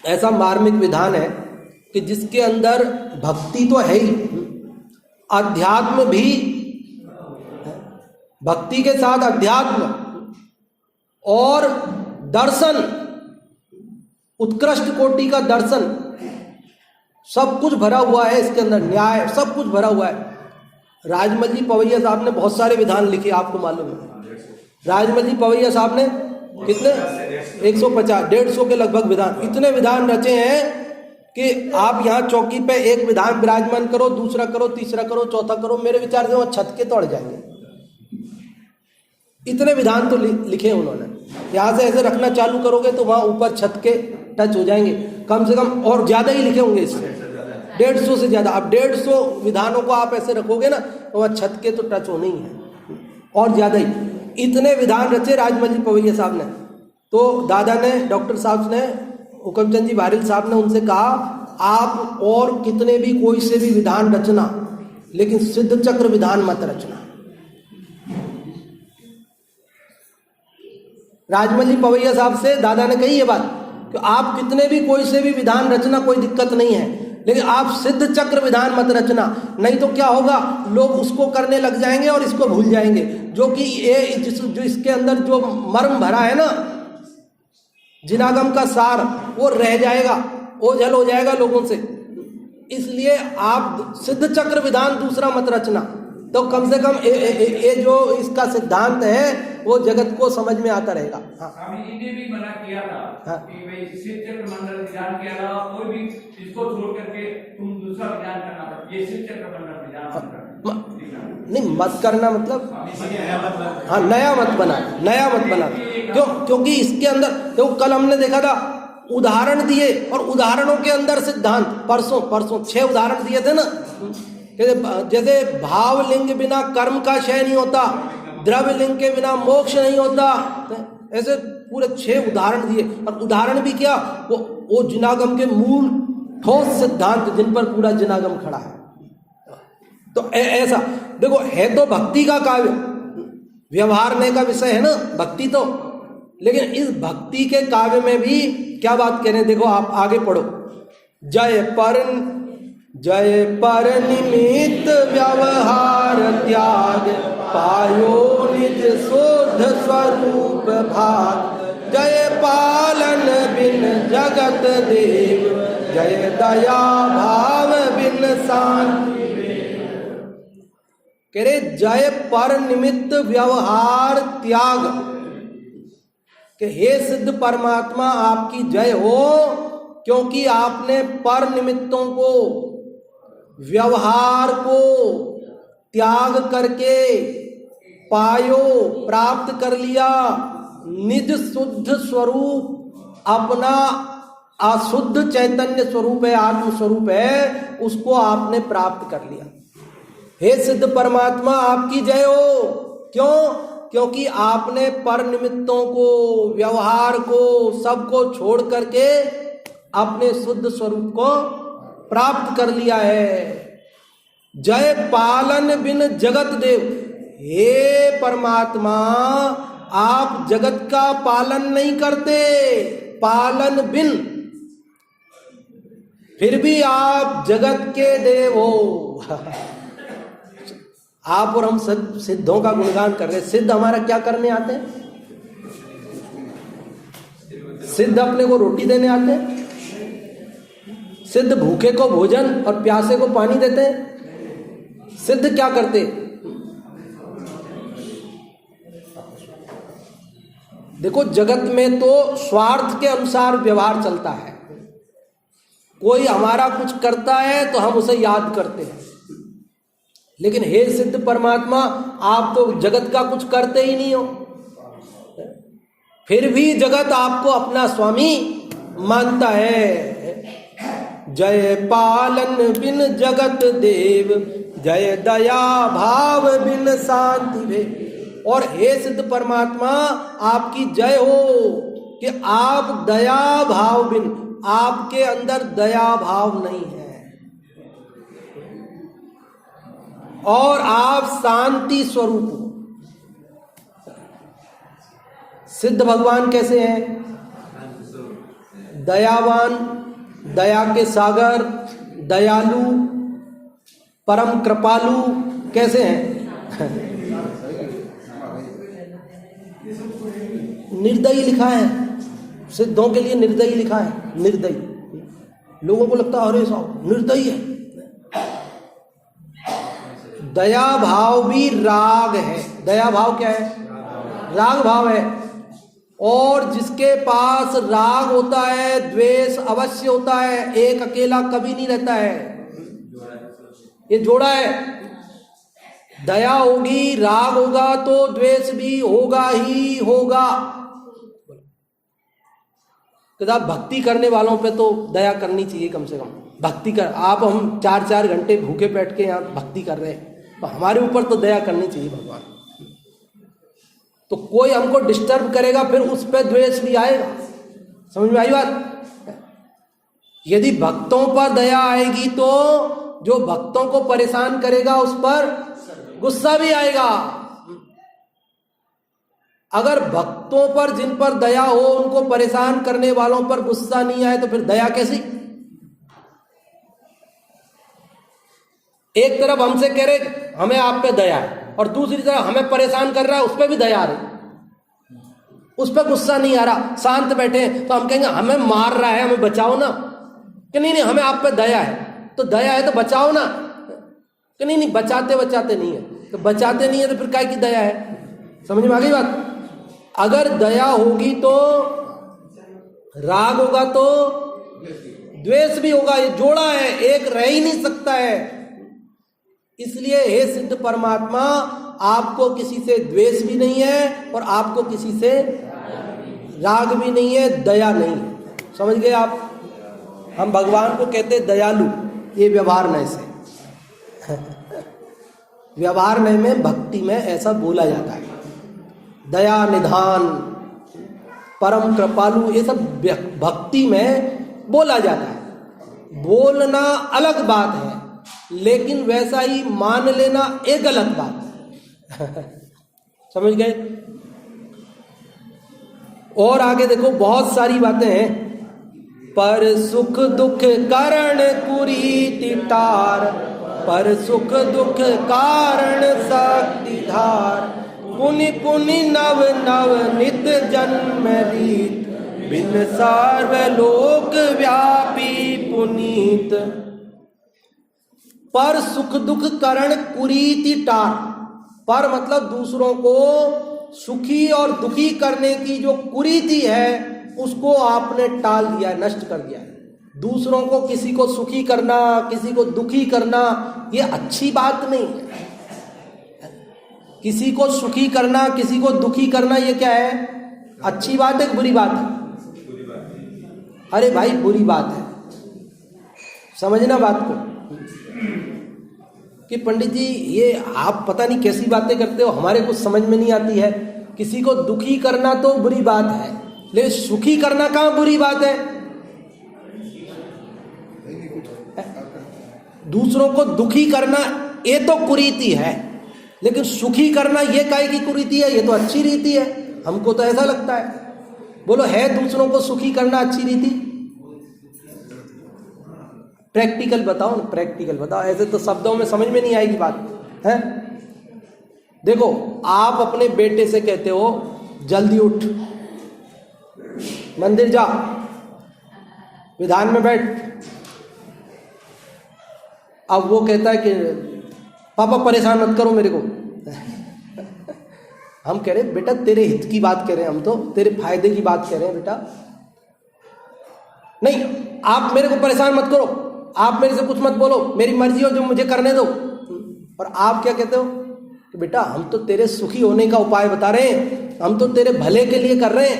ऐसा मार्मिक विधान है कि जिसके अंदर भक्ति तो है ही, अध्यात्म भी, भक्ति के साथ अध्यात्म और दर्शन, उत्कृष्ट कोटि का दर्शन, सब कुछ भरा हुआ है इसके अंदर, न्याय सब कुछ भरा हुआ है। राजमल जी पवैया साहब ने बहुत सारे विधान लिखे, आपको मालूम है। राजमल जी पवैया साहब ने कितने 150 150 के लगभग विधान, इतने विधान रचे हैं कि आप यहाँ चौकी पे एक विधान विराजमान करो, दूसरा करो, तीसरा करो, चौथा करो, मेरे विचार से वो छत के तोड़ जाएंगे। इतने विधान तो लिखे उन्होंने। यहाँ से ऐसे रखना चालू करोगे तो वहाँ ऊपर छत के टच हो जाएंगे, कम से कम, और ज्यादा ही लिखे होंगे इससे, 150 से ज्यादा। अब 150 विधानों को आप ऐसे रखोगे ना तो वहाँ छत के तो टच होने ही है, और ज्यादा ही। इतने विधान रचे राजमल जी पवैया साहब ने। तो दादा ने, डॉक्टर साहब ने, हुकमचंद जी बारिल साहब ने उनसे कहा, आप और कितने भी कोई से भी विधान रचना, लेकिन सिद्ध चक्र विधान मत रचना। राजमल जी पवैया साहब से दादा ने कही ये बात कि आप कितने भी कोई से भी विधान रचना, कोई दिक्कत नहीं है, लेकिन आप सिद्ध चक्र विधान मत रचना। नहीं तो क्या होगा, लोग उसको करने लग जाएंगे और इसको भूल जाएंगे, जो कि ये जो इसके अंदर जो मर्म भरा है ना, जिनागम का सार, वो रह जाएगा, ओझल हो जाएगा लोगों से। इसलिए आप सिद्ध चक्र विधान दूसरा मत रचना, तो कम से कम ये जो इसका सिद्धांत है वो जगत को समझ में आता रहेगा। हाँ, इन्हें भी मना किया था। हाँ? कि भाई सिद्ध चक्र मंडल विधान के अलावा कोई भी इसको छोड़ करके तुम दूसरा विधान करना पड़ता, ये सिद्ध चक्र मंडल विधान नहीं मत करना, मतलब हाँ नया मत बना, नया मत बना। क्यों? क्योंकि इसके अंदर तो कल हमने देखा था, उदाहरण दिए, और उदाहरणों के अंदर सिद्धांत, परसों 6 उदाहरण दिए थे ना। जैसे भाव लिंग बिना कर्म का क्षय नहीं होता, द्रव्य लिंग के बिना मोक्ष नहीं होता, ऐसे पूरे 6 उदाहरण दिए। और उदाहरण भी क्या, वो जिनागम के मूल ठोस सिद्धांत जिन पर पूरा जिनागम खड़ा है। तो ऐसा देखो, है तो भक्ति का काव्य, व्यवहारने का विषय है ना भक्ति, तो लेकिन इस भक्ति के काव्य में भी क्या बात कह रहे हैं, देखो आप आगे पढ़ो। जय पर निमित्त व्यवहार त्याग, पायो निज शुद्ध स्वरूप भाग। जय पालन बिन जगत देव, जय दया भाव बिन शांति। कह रहे जय पर निमित्त व्यवहार त्याग, कि हे सिद्ध परमात्मा आपकी जय हो, क्योंकि आपने पर निमित्तों को, व्यवहार को त्याग करके पायो, प्राप्त कर लिया निज शुद्ध स्वरूप, अपना अशुद्ध चैतन्य स्वरूप है, आत्म स्वरूप है, उसको आपने प्राप्त कर लिया। हे सिद्ध परमात्मा आपकी जय हो। क्यों? क्योंकि आपने पर निमित्तों को, व्यवहार को, सबको छोड़ करके अपने शुद्ध स्वरूप को प्राप्त कर लिया है। जय पालन बिन जगत देव, हे परमात्मा आप जगत का पालन नहीं करते, पालन बिन, फिर भी आप जगत के देव हो। आप और हम सिद्धों का गुणगान कर रहे हैं। सिद्ध हमारा क्या करने आते हैं? सिद्ध अपने को रोटी देने आते हैं। सिद्ध भूखे को भोजन और प्यासे को पानी देते हैं। सिद्ध क्या करते? देखो जगत में तो स्वार्थ के अनुसार व्यवहार चलता है। कोई हमारा कुछ करता है तो हम उसे याद करते हैं, लेकिन हे सिद्ध परमात्मा आप तो जगत का कुछ करते ही नहीं हो, फिर भी जगत आपको अपना स्वामी मानता है। जय पालन बिन जगत देव, जय दया भाव बिन शांति वे। और हे सिद्ध परमात्मा आपकी जय हो कि आप दया भाव बिन, आपके अंदर दया भाव नहीं है, और आप शांति स्वरूप हो। सिद्ध भगवान कैसे हैं? दयावान, दया के सागर, दयालु, परम कृपालु। कैसे हैं? निर्दयी लिखा है, सिद्धों के लिए निर्दयी लिखा है। निर्दयी, लोगों को लगता है अरे साहब निर्दयी है। दया भाव भी राग है। दया भाव क्या है? राग भाव है। और जिसके पास राग होता है, द्वेष अवश्य होता है, एक अकेला कभी नहीं रहता है, ये जोड़ा है। दया होगी, राग होगा तो द्वेष भी होगा ही होगा। तो भक्ति करने वालों पे तो दया करनी चाहिए कम से कम। भक्ति कर, आप हम 4-4 घंटे भूखे बैठ के यहाँ भक्ति कर रहे हैं, तो हमारे ऊपर तो दया करनी चाहिए भगवान। तो कोई हमको डिस्टर्ब करेगा फिर उस पर द्वेष भी आएगा। समझ में आई बात? यदि भक्तों पर दया आएगी तो जो भक्तों को परेशान करेगा उस पर गुस्सा भी आएगा। अगर भक्तों पर, जिन पर दया हो, उनको परेशान करने वालों पर गुस्सा नहीं आए तो फिर दया कैसी? एक तरफ हमसे कह रहे हमें आप पे दया है, और दूसरी तरफ हमें परेशान कर रहा है, उस पर भी दया आ रही, उस पर गुस्सा नहीं आ रहा, शांत बैठे हैं, तो हम कहेंगे हमें मार रहा है, हमें बचाओ ना। कि नहीं हमें आप पे दया है, तो दया है तो बचाओ ना। कि नहीं बचाते नहीं है, तो बचाते नहीं है तो फिर काय की दया है? समझ में आ गई बात? अगर दया होगी तो राग होगा तो द्वेष भी होगा, ये जोड़ा है, एक रह ही नहीं सकता है। इसलिए हे सिद्ध परमात्मा आपको किसी से द्वेष भी नहीं है और आपको किसी से राग भी नहीं है, दया नहीं है। समझ गए आप? हम भगवान को कहते हैं दयालु, ये व्यवहार नय से। व्यवहार नय में, भक्ति में ऐसा बोला जाता है। दया निधान, परम कृपालु, ये सब भक्ति में बोला जाता है। बोलना अलग बात है, लेकिन वैसा ही मान लेना एक गलत बात है। समझ गए? और आगे देखो बहुत सारी बातें हैं। पर सुख दुख कारण कुरीति टार, पर सुख दुख कारण शक्ति धार, पुनि पुनि नव नव नित जन्म रीत, बिन सर्वलोक व्यापी पुनीत। पर सुख दुख करण कुरीति टार, पर मतलब दूसरों को सुखी और दुखी करने की जो कुरीति है उसको आपने टाल दिया, नष्ट कर दिया। दूसरों को, किसी को सुखी करना, किसी को दुखी करना, ये अच्छी बात नहीं है। किसी को सुखी करना, किसी को दुखी करना, ये क्या है? अच्छी बात है कि बुरी बात है? अरे भाई बुरी बात है, समझना बात को कि पंडित जी ये आप पता नहीं कैसी बातें करते हो, हमारे कुछ समझ में नहीं आती है। किसी को दुखी करना तो बुरी बात है, लेकिन सुखी करना कहाँ बुरी बात है? दूसरों को दुखी करना ये तो कुरीति है, लेकिन सुखी करना ये काहे की कुरीति है? ये तो अच्छी रीति है, हमको तो ऐसा लगता है। बोलो, है दूसरों को सुखी करना अच्छी रीति? प्रैक्टिकल बताओ ना, प्रैक्टिकल बताओ, ऐसे तो शब्दों में समझ में नहीं आएगी बात है। देखो, आप अपने बेटे से कहते हो जल्दी उठ, मंदिर जा, विधान में बैठ। अब वो कहता है कि पापा परेशान मत करो मेरे को। हम कह रहे बेटा तेरे हित की बात कह रहे हैं, हम तो तेरे फायदे की बात कह रहे हैं बेटा। नहीं, आप मेरे को परेशान मत करो, आप मेरे से कुछ मत बोलो, मेरी मर्जी हो जो मुझे करने दो। और आप क्या कहते हो कि बेटा हम तो तेरे सुखी होने का उपाय बता रहे हैं, हम तो तेरे भले के लिए कर रहे हैं।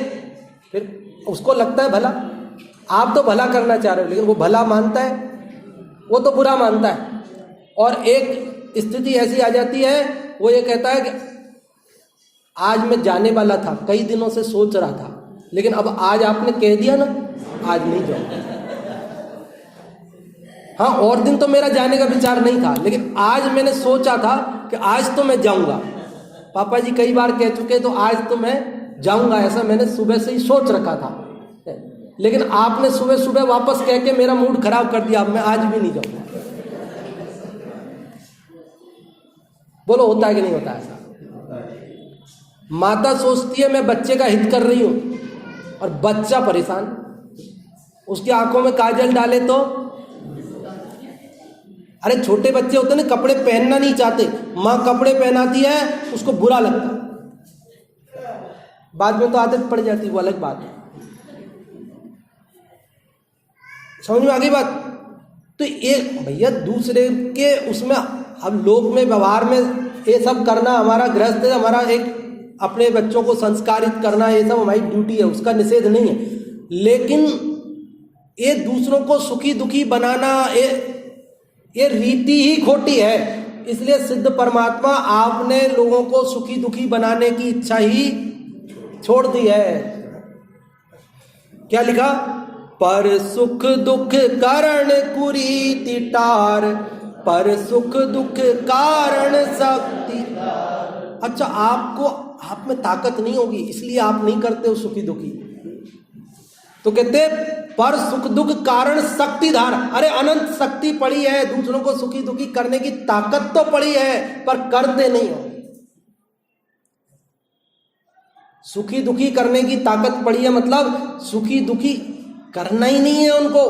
फिर उसको लगता है भला, आप तो भला करना चाह रहे हो, लेकिन वो भला मानता है, वो तो बुरा मानता है। और एक स्थिति ऐसी आ जाती है, वो ये कहता है कि आज मैं जाने वाला था, कई दिनों से सोच रहा था, लेकिन अब आज आपने कह दिया ना, आज नहीं जाऊंगा। हाँ, और दिन तो मेरा जाने का विचार नहीं था, लेकिन आज मैंने सोचा था कि आज तो मैं जाऊंगा। पापा जी कई बार कह चुके, तो आज तो मैं जाऊंगा, ऐसा मैंने सुबह से ही सोच रखा था। लेकिन आपने सुबह सुबह वापस कह के मेरा मूड खराब कर दिया, अब मैं आज भी नहीं जाऊंगा। बोलो, होता है कि नहीं होता ऐसा? माता सोचती है मैं बच्चे का हित कर रही हूं, और बच्चा परेशान, उसकी आंखों में काजल डाले तो, अरे छोटे बच्चे होते हैं ना, कपड़े पहनना नहीं चाहते, माँ कपड़े पहनाती है, उसको बुरा लगता है, बाद में तो आदत पड़ जाती है, वो अलग बात है। समझ में आ गई बात? तो एक भैया दूसरे के उसमें, हम लोग में व्यवहार में ये सब करना हमारा गृहस्थ है, हमारा एक अपने बच्चों को संस्कारित करना, ये सब हमारी ड्यूटी है, उसका निषेध नहीं है। लेकिन ये दूसरों को सुखी दुखी बनाना, ये रीति ही खोटी है। इसलिए सिद्ध परमात्मा आपने लोगों को सुखी दुखी बनाने की इच्छा ही छोड़ दी है। क्या लिखा? पर सुख दुख कारण कुरीति टार, पर सुख दुख कारण शक्ति। अच्छा, आपको आप में ताकत नहीं होगी, इसलिए आप नहीं करते हो सुखी दुखी। तो कहते पर सुख दुख कारण शक्ति धार। अरे अनंत शक्ति पड़ी है, दूसरों को सुखी दुखी करने की ताकत तो पड़ी है, पर करते नहीं हो। सुखी दुखी करने की ताकत पड़ी है, मतलब सुखी दुखी करना ही नहीं है उनको।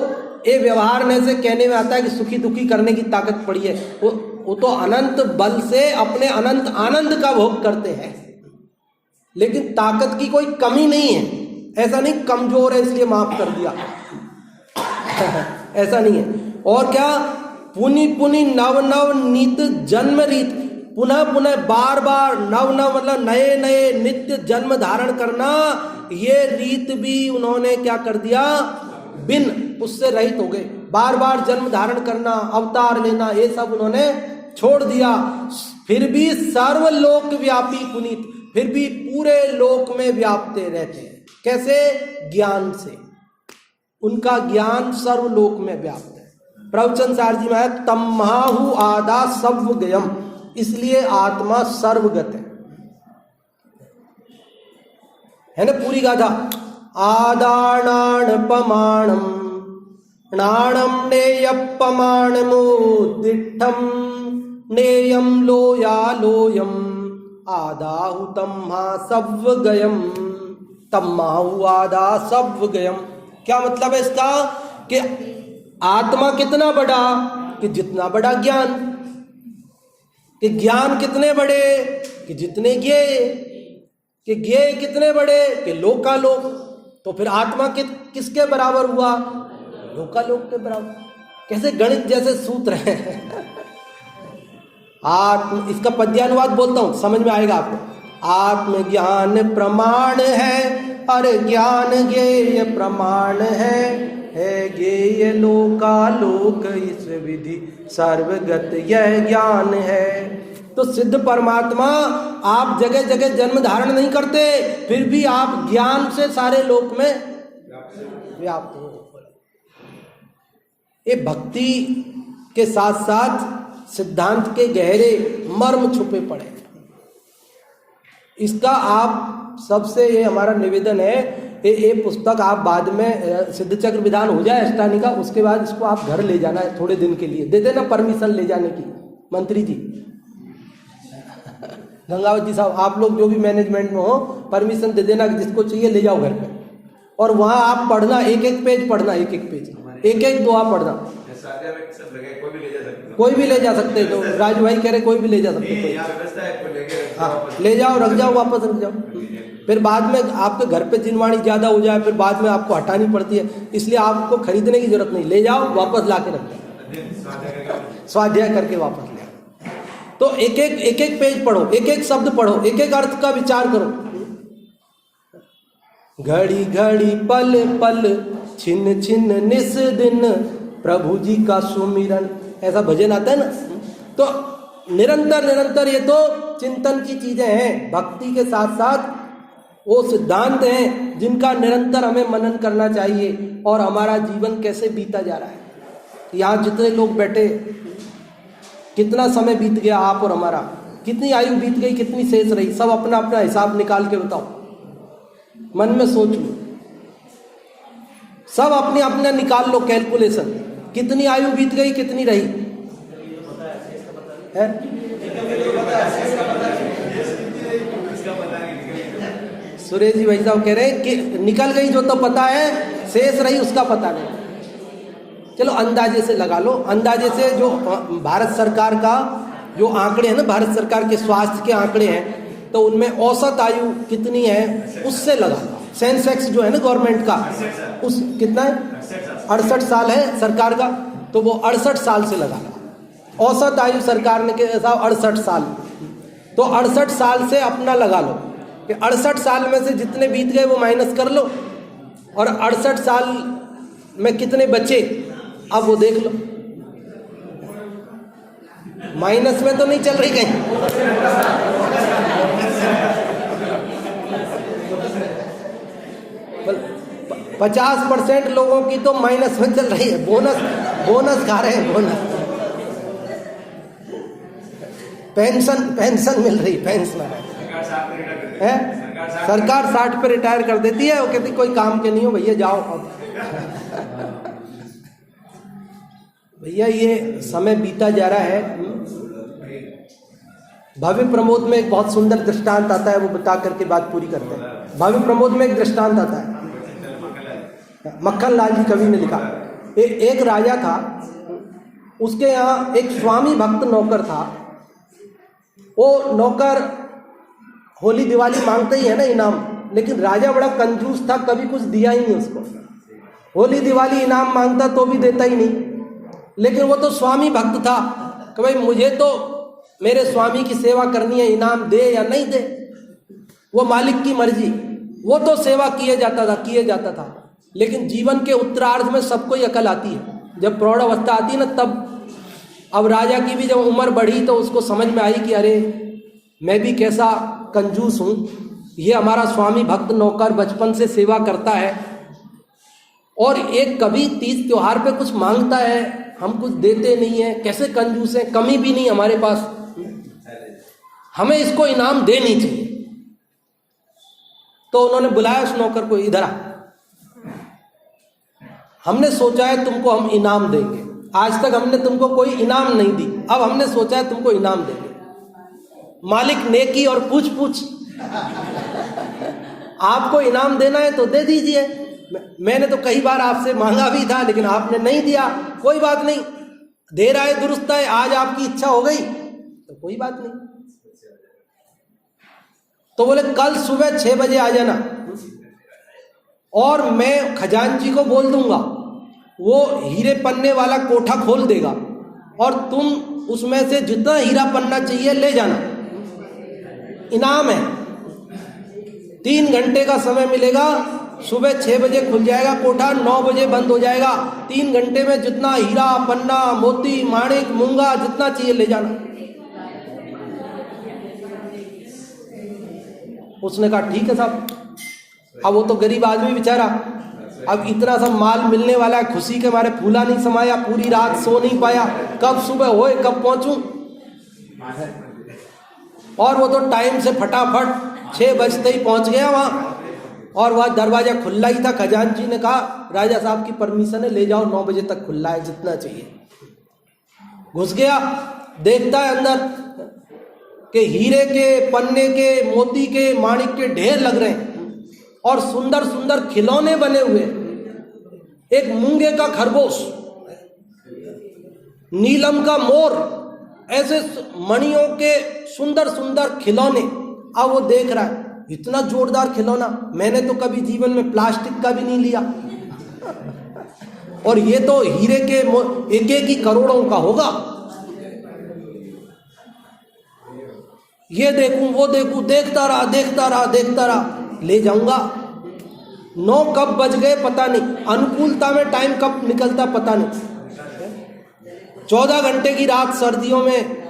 ये व्यवहार में से कहने में आता है कि सुखी दुखी करने की ताकत पड़ी है, वो तो अनंत बल से अपने अनंत आनंद का भोग करते हैं, लेकिन ताकत की कोई कमी नहीं है। ऐसा नहीं कमजोर है इसलिए माफ कर दिया, ऐसा नहीं है। और क्या? पुनि पुनि नव नव नित जन्म रीत, पुनः पुनः बार बार, नव नव मतलब नए नए, नित्य जन्म धारण करना, ये रीत भी उन्होंने क्या कर दिया? बिन, उससे रहित हो गए। बार बार जन्म धारण करना, अवतार लेना, ये सब उन्होंने छोड़ दिया। फिर भी सर्वलोक व्यापी पुनीत, फिर भी पूरे लोक में व्यापते रहते हैं। कैसे? ज्ञान से। उनका ज्ञान सर्वलोक में व्याप्त है। प्रवचन सार जी में है तम्हाहु आदा है ना पूरी गाथा। आदानाण पमाणम नाणम नेयपमाणमुदिष्ठम नेयम लोयालोयम आदाहुतम सव्वगयम तम्माहु आदा सव्वगयम। क्या मतलब है इसका कि आत्मा कितना बड़ा कि जितना बड़ा ज्ञान, कि ज्ञान कितने बड़े कि जितने ज्ञेय, कि ज्ञेय कितने बड़े कि लोकालोक। तो फिर आत्मा किसके बराबर हुआ? लोकालोक के बराबर। कैसे गणित जैसे सूत्र है। आत्म, इसका पद्यानुवाद बोलता हूं, समझ में आएगा आपको। आत्मज्ञान प्रमाण है, अरे ज्ञान ज्ञेय प्रमाण है ज्ञेय लोकालोक इस विधि सर्वगत यह ज्ञान है। तो सिद्ध परमात्मा आप जगह जगह जन्म धारण नहीं करते, फिर भी आप ज्ञान से सारे लोक में व्याप्त हो। ये भक्ति के साथ साथ सिद्धांत के गहरे मर्म छुपे पड़े। इसका आप सबसे ये हमारा निवेदन है, ये पुस्तक आप बाद में सिद्ध चक्र विधान हो जाए अष्टानी का, उसके बाद इसको आप घर ले जाना है थोड़े दिन के लिए, दे देना परमिशन ले जाने की मंत्री जी। गंगावती साहब आप लोग जो भी मैनेजमेंट में हो परमिशन दे देना कि जिसको चाहिए ले जाओ घर पे, और वहां आप पढ़ना, एक एक पेज पढ़ना, एक एक पेज, एक एक दुआ पढ़ना। कोई भी ले जा सकते, तो राजू भाई कह रहे कोई भी ले जा सकते। हाँ ले जाओ, रख जाओ, वापस रख जाओ। फिर बाद में आपके घर पे जिनवाणी ज्यादा हो जाए, फिर बाद में आपको हटानी पड़ती है, इसलिए आपको खरीदने की जरूरत नहीं, ले जाओ वापस ला के रख जाओ, स्वाध्याय करके वापस ले। तो एक एक पेज पढ़ो, एक एक शब्द पढ़ो, एक एक अर्थ का विचार करो। घड़ी घड़ी पल पल छिन छिन निस दिन प्रभु जी का सुमिरन, ऐसा भजन आता है ना। तो निरंतर निरंतर ये तो चिंतन की चीजें हैं, भक्ति के साथ साथ वो सिद्धांत हैं जिनका निरंतर हमें मनन करना चाहिए। और हमारा जीवन कैसे बीता जा रहा है, यहाँ जितने लोग बैठे, कितना समय बीत गया आप और हमारा, कितनी आयु बीत गई, कितनी शेष रही, सब अपना अपना हिसाब निकाल के बताओ, मन में सोच लो, सब अपने अपने निकाल लो कैलकुलेशन, कितनी आयु बीत गई, कितनी रही है? सुरेश जी भाई साहब कह रहे हैं कि निकल गई जो तो पता है, शेष रही उसका पता नहीं। चलो अंदाजे से लगा लो, अंदाजे से जो भारत सरकार का जो आंकड़े हैं ना, भारत सरकार के स्वास्थ्य के आंकड़े हैं, तो उनमें औसत आयु कितनी है उससे लगा लो। सेंसेक्स जो है ना गवर्नमेंट का, उस कितना है 68 साल है सरकार का, तो वो 68 साल से लगा लो। औसत आयु सरकार ने के हिसाब 68 साल, तो 68 साल से अपना लगा लो कि 68 साल में से जितने बीत गए वो माइनस कर लो, और 68 साल में कितने बचे अब वो देख लो। माइनस में तो नहीं चल रही कहीं। 50% लोगों की तो माइनस में चल रही है, बोनस खा रहे हैं, बोनस पेंशन मिल रही, पेंशन है। सरकार 60 पे रिटायर कर देती है, वो कहती कोई काम के नहीं हो भैया, जाओ अब। भैया ये समय बीता जा रहा है। भव्य प्रमोद में एक बहुत सुंदर दृष्टांत आता है, वो बता करके बात पूरी करते हैं। भव्य प्रमोद में एक दृष्टांत आता है, मक्खन लाल जी कवि ने लिखा। एक राजा था, उसके यहाँ एक स्वामी भक्त नौकर था। वो नौकर होली दिवाली मांगते ही है ना इनाम, लेकिन राजा बड़ा कंजूस था, कभी कुछ दिया ही नहीं उसको। होली दिवाली इनाम मांगता तो भी देता ही नहीं, लेकिन वो तो स्वामी भक्त था कि भाई मुझे तो मेरे स्वामी की सेवा करनी है, इनाम दे या नहीं दे वो मालिक की मर्जी। वो तो सेवा किए जाता था। लेकिन जीवन के उत्तरार्ध में सबको ही अकल आती है, जब प्रौढ़ अवस्था आती है ना, तब अब राजा की भी जब उम्र बढ़ी तो उसको समझ में आई कि अरे मैं भी कैसा कंजूस हूँ, ये हमारा स्वामी भक्त नौकर बचपन से सेवा करता है और एक कभी तीज त्योहार पे कुछ मांगता है, हम कुछ देते नहीं है, कैसे कंजूस है, कमी भी नहीं हमारे पास, हमें इसको इनाम देनी चाहिए। तो उन्होंने बुलाया उस नौकर को, इधर आ, हमने सोचा है तुमको हम इनाम देंगे, आज तक हमने तुमको कोई इनाम नहीं दी, अब हमने सोचा है तुमको इनाम देंगे। मालिक नेकी और पूछ पूछ, आपको इनाम देना है तो दे दीजिए, मैंने तो कई बार आपसे मांगा भी था लेकिन आपने नहीं दिया, कोई बात नहीं, दे रहा है दुरुस्त है, आज आपकी इच्छा हो गई तो कोई बात नहीं। तो बोले कल सुबह 6 बजे आ जाना और मैं खजांची को बोल दूंगा, वो हीरे पन्ने वाला कोठा खोल देगा और तुम उसमें से जितना हीरा पन्ना चाहिए ले जाना, इनाम है। 3 घंटे का समय मिलेगा, सुबह 6 बजे खुल जाएगा कोठा, 9 बजे बंद हो जाएगा। 3 घंटे में जितना हीरा पन्ना मोती माणिक मूंगा जितना चाहिए ले जाना। उसने कहा ठीक है साहब। अब वो तो गरीब आदमी बेचारा, अब इतना सब माल मिलने वाला है, खुशी के मारे फूला नहीं समाया, पूरी रात सो नहीं पाया, कब सुबह होए कब पहुंचूं। और वो तो टाइम से फटाफट 6 बजते ही पहुंच गया वहां, और वह दरवाजा खुला ही था। खजांची ने कहा राजा साहब की परमिशन है, ले जाओ, 9 बजे तक खुला है, जितना चाहिए। घुस गया, देखता है अंदर कि हीरे के पन्ने के मोती के माणिक के ढेर लग रहे हैं और सुंदर सुंदर खिलौने बने हुए, एक मूंगे का खरगोश, नीलम का मोर, ऐसे मणियों के सुंदर सुंदर खिलौने। अब वो देख रहा है इतना जोरदार खिलौना मैंने तो कभी जीवन में प्लास्टिक का भी नहीं लिया, और ये तो हीरे के एक एक ही करोड़ों का होगा। ये देखूं वो देखूं, देखता रहा, ले जाऊंगा। 9 कब बज गए पता नहीं, अनुकूलता में टाइम कब निकलता पता नहीं। 14 घंटे की रात, सर्दियों में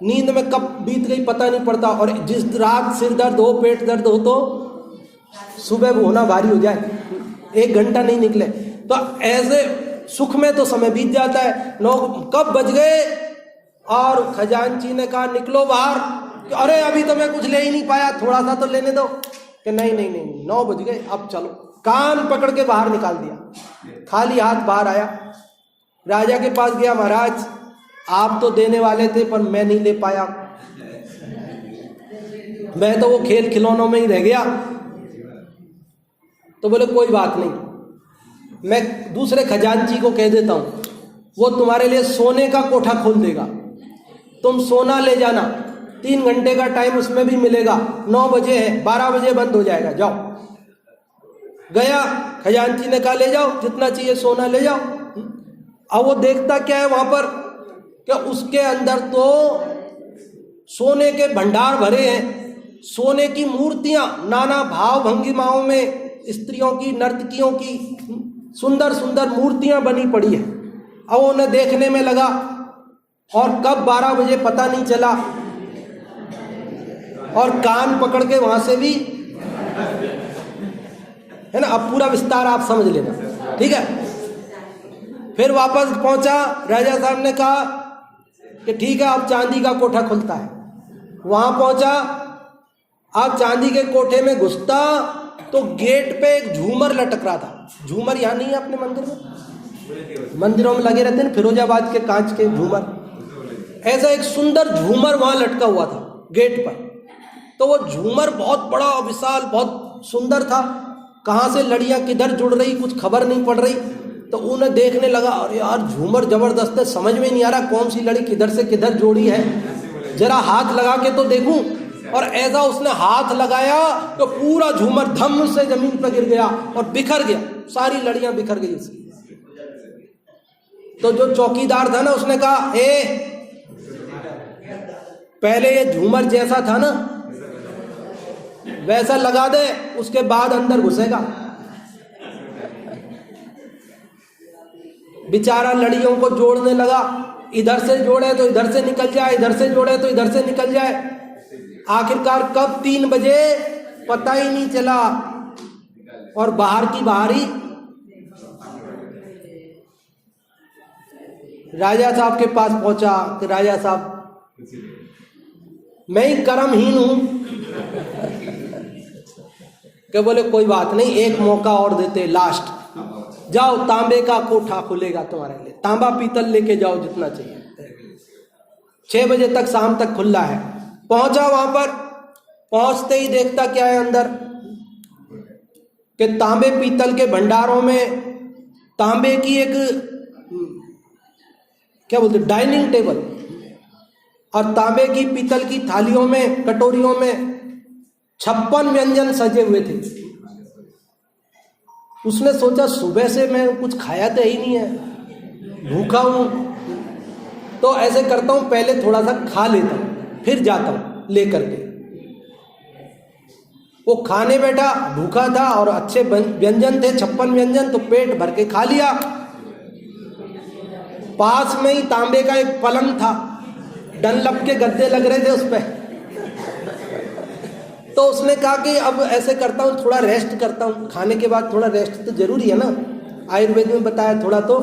नींद में कब बीत गई पता नहीं पड़ता, और जिस रात सिर दर्द हो, पेट दर्द हो तो सुबह होना भारी हो जाए, 1 घंटा नहीं निकले, तो ऐसे सुख में तो समय बीत जाता है। 9 कब बज गए, और खजांची ने कहा निकलो बाहर। अरे अभी तो मैं कुछ ले ही नहीं पाया, थोड़ा सा तो लेने दो। कि नहीं 9 बज गए, अब चलो। कान पकड़ के बाहर निकाल दिया, खाली हाथ बाहर आया, राजा के पास गया। महाराज आप तो देने वाले थे पर मैं नहीं ले पाया, मैं तो वो खेल खिलौनों में ही रह गया। तो बोले कोई बात नहीं, मैं दूसरे खजांची को कह देता हूं, वो तुम्हारे लिए सोने का कोठा खोल देगा, तुम सोना ले जाना, 3 घंटे का टाइम उसमें भी मिलेगा। 9 बजे है, 12 बजे बंद हो जाएगा, जाओ। गया, खजांची ने कहा ले जाओ, जितना चाहिए सोना ले जाओ। अब वो देखता क्या है वहां पर, कि उसके अंदर तो सोने के भंडार भरे हैं, सोने की मूर्तियां नाना भाव भंगिमाओं में, स्त्रियों की, नर्तकियों की सुंदर सुंदर मूर्तियां बनी पड़ी है। अब उन्हें देखने में लगा, और कब 12 बजे पता नहीं चला, और कान पकड़ के वहां से भी, है ना। अब पूरा विस्तार आप समझ लेना, ठीक है। फिर वापस पहुंचा, राजा साहब ने कहा कि ठीक है अब चांदी का कोठा खुलता है। वहां पहुंचा, अब चांदी के कोठे में घुसता तो गेट पे एक झूमर लटक रहा था। झूमर यहाँ नहीं है अपने मंदिर में, मंदिरों में लगे रहते हैं फिरोजाबाद के कांच के झूमर, ऐसा एक सुंदर झूमर वहां लटका हुआ था गेट पर। तो वो झूमर बहुत बड़ा, विशाल, बहुत सुंदर था। कहाँ से लड़ियां किधर जुड़ रही कुछ खबर नहीं पड़ रही। तो उन्हें देखने लगा, अरे यार झूमर जबरदस्त है, समझ में नहीं आ रहा कौन सी लड़ी किधर से किधर जोड़ी है, जरा हाथ लगा के तो देखूं। और ऐसा उसने हाथ लगाया तो पूरा झूमर धम से जमीन पर गिर गया और बिखर गया, सारी लड़ियां बिखर गई उसकी। तो जो चौकीदार था ना, उसने कहा पहले ये झूमर जैसा था ना वैसा लगा दे, उसके बाद अंदर घुसेगा। बेचारा लड़ियों को जोड़ने लगा, इधर से जोड़े तो इधर से निकल जाए, इधर से जोड़े तो इधर से निकल जाए। आखिरकार कब 3 बजे पता ही नहीं चला, और बाहर की बाहरी राजा साहब के पास पहुंचा कि राजा साहब मैं ही कर्महीन हूं, कि बोले कोई बात नहीं, एक मौका और देते, लास्ट, जाओ तांबे का कोठा खुलेगा तुम्हारे लिए, तांबा पीतल लेके जाओ जितना चाहिए। 6 बजे तक, शाम तक खुला है। पहुंचा वहां पर, पहुंचते ही देखता क्या है अंदर कि तांबे पीतल के भंडारों में तांबे की एक क्या बोलते डाइनिंग टेबल, और तांबे की पीतल की थालियों में, कटोरियों में 56 व्यंजन सजे हुए थे। उसने सोचा सुबह से मैं कुछ खाया तो ही नहीं है, भूखा हूं, तो ऐसे करता हूं पहले थोड़ा सा खा लेता हूं फिर जाता हूं लेकर के। वो खाने बैठा, भूखा था और अच्छे व्यंजन थे, 56 व्यंजन, तो पेट भर के खा लिया। पास में ही तांबे का एक पलंग था, डनलप के गद्दे लग रहे थे उस पे। तो उसने कहा कि अब ऐसे करता हूँ, थोड़ा रेस्ट करता हूँ, खाने के बाद थोड़ा रेस्ट तो जरूरी है ना, आयुर्वेद में बताया थोड़ा तो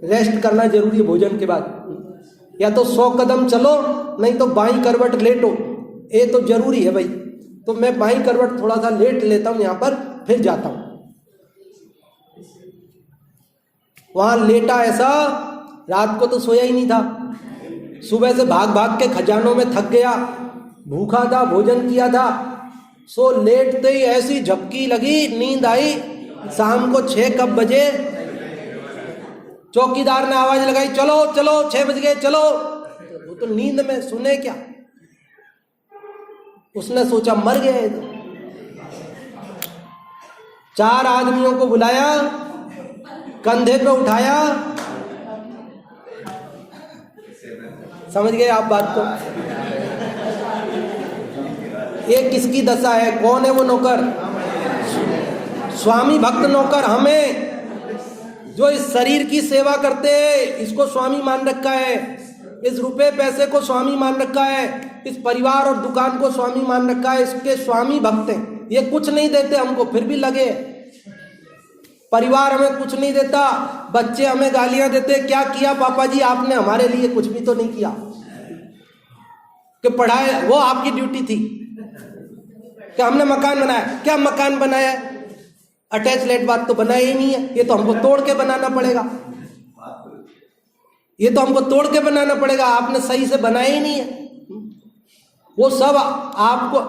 रेस्ट करना जरूरी है भोजन के बाद। या तो 100 कदम चलो, नहीं तो बाईं करवट लेटो, ये तो जरूरी है भाई। तो मैं बाईं करवट थोड़ा सा लेट लेता हूँ यहाँ पर, फिर जाता हूँ। वहां लेटा ऐसा, रात को तो सोया ही नहीं था, सुबह से भाग भाग के खजानों में थक गया, भूखा था, भोजन किया था। सो लेटते ही ऐसी झपकी लगी, नींद आई। शाम को 6 कब बजे, चौकीदार ने आवाज लगाई, चलो चलो 6 बज गए चलो। वो तो नींद में सुने क्या, उसने सोचा मर गए। 4 आदमियों को बुलाया, कंधे पे उठाया, समझ गए आप बात को। ये किसकी दशा है, कौन है वो नौकर? स्वामी भक्त नौकर। हमें जो इस शरीर की सेवा करते हैं, इसको स्वामी मान रखा है, इस रुपए पैसे को स्वामी मान रखा है, इस परिवार और दुकान को स्वामी मान रखा है, इसके स्वामी भक्त हैं। ये कुछ नहीं देते हमको, फिर भी लगे। परिवार हमें कुछ नहीं देता, बच्चे हमें गालियां देते, क्या किया पापा जी आपने हमारे लिए? कुछ भी तो नहीं किया कि पढ़ाए, वो आपकी ड्यूटी थी कि हमने मकान बनाया। क्या मकान बनाया? अटैच लेट बात तो बनाया ही नहीं है, ये तो हमको तोड़ के बनाना पड़ेगा, ये तो हमको तोड़ के बनाना पड़ेगा, आपने सही से बनाया ही नहीं है। वो सब आपको,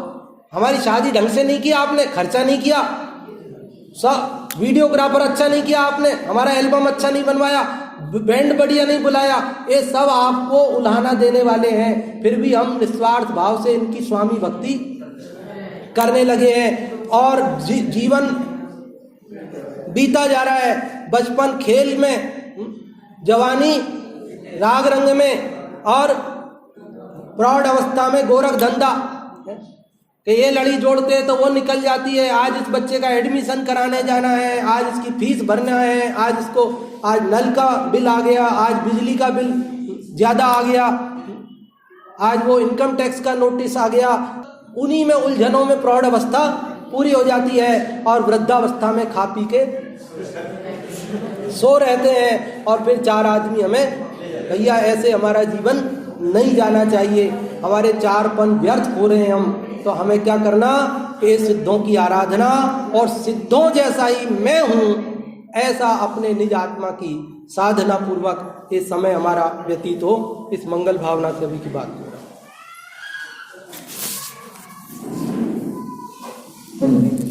हमारी शादी ढंग से नहीं किया आपने, खर्चा नहीं किया, सब वीडियोग्राफर अच्छा नहीं किया आपने, हमारा एल्बम अच्छा नहीं बनवाया, बैंड बढ़िया नहीं बुलाया, ये सब आपको उल्हाना देने वाले हैं। फिर भी हम निस्वार्थ भाव से इनकी स्वामी भक्ति करने लगे हैं और जीवन बीता जा रहा है। बचपन खेल में, जवानी राग रंग में, और प्रौढ़ अवस्था में गोरख धंधा कि ये लड़ी जोड़ते हैं तो वो निकल जाती है। आज इस बच्चे का एडमिशन कराने जाना है, आज इसकी फीस भरना है, आज इसको, आज नल का बिल आ गया, आज बिजली का बिल ज्यादा आ गया, आज वो इनकम टैक्स का नोटिस आ गया। उन्हीं में उलझनों में प्रौढ़ अवस्था पूरी हो जाती है और वृद्धावस्था में खा पी के सो रहते हैं। और फिर 4 आदमी हमें, भैया ऐसे हमारा जीवन नहीं जाना चाहिए, हमारे 4 पन व्यर्थ हो रहे हैं हम। तो हमें क्या करना? ये सिद्धों की आराधना, और सिद्धों जैसा ही मैं हूं ऐसा अपने निज आत्मा की साधना पूर्वक ये समय हमारा व्यतीत हो। इस मंगल भावना से अभी की बात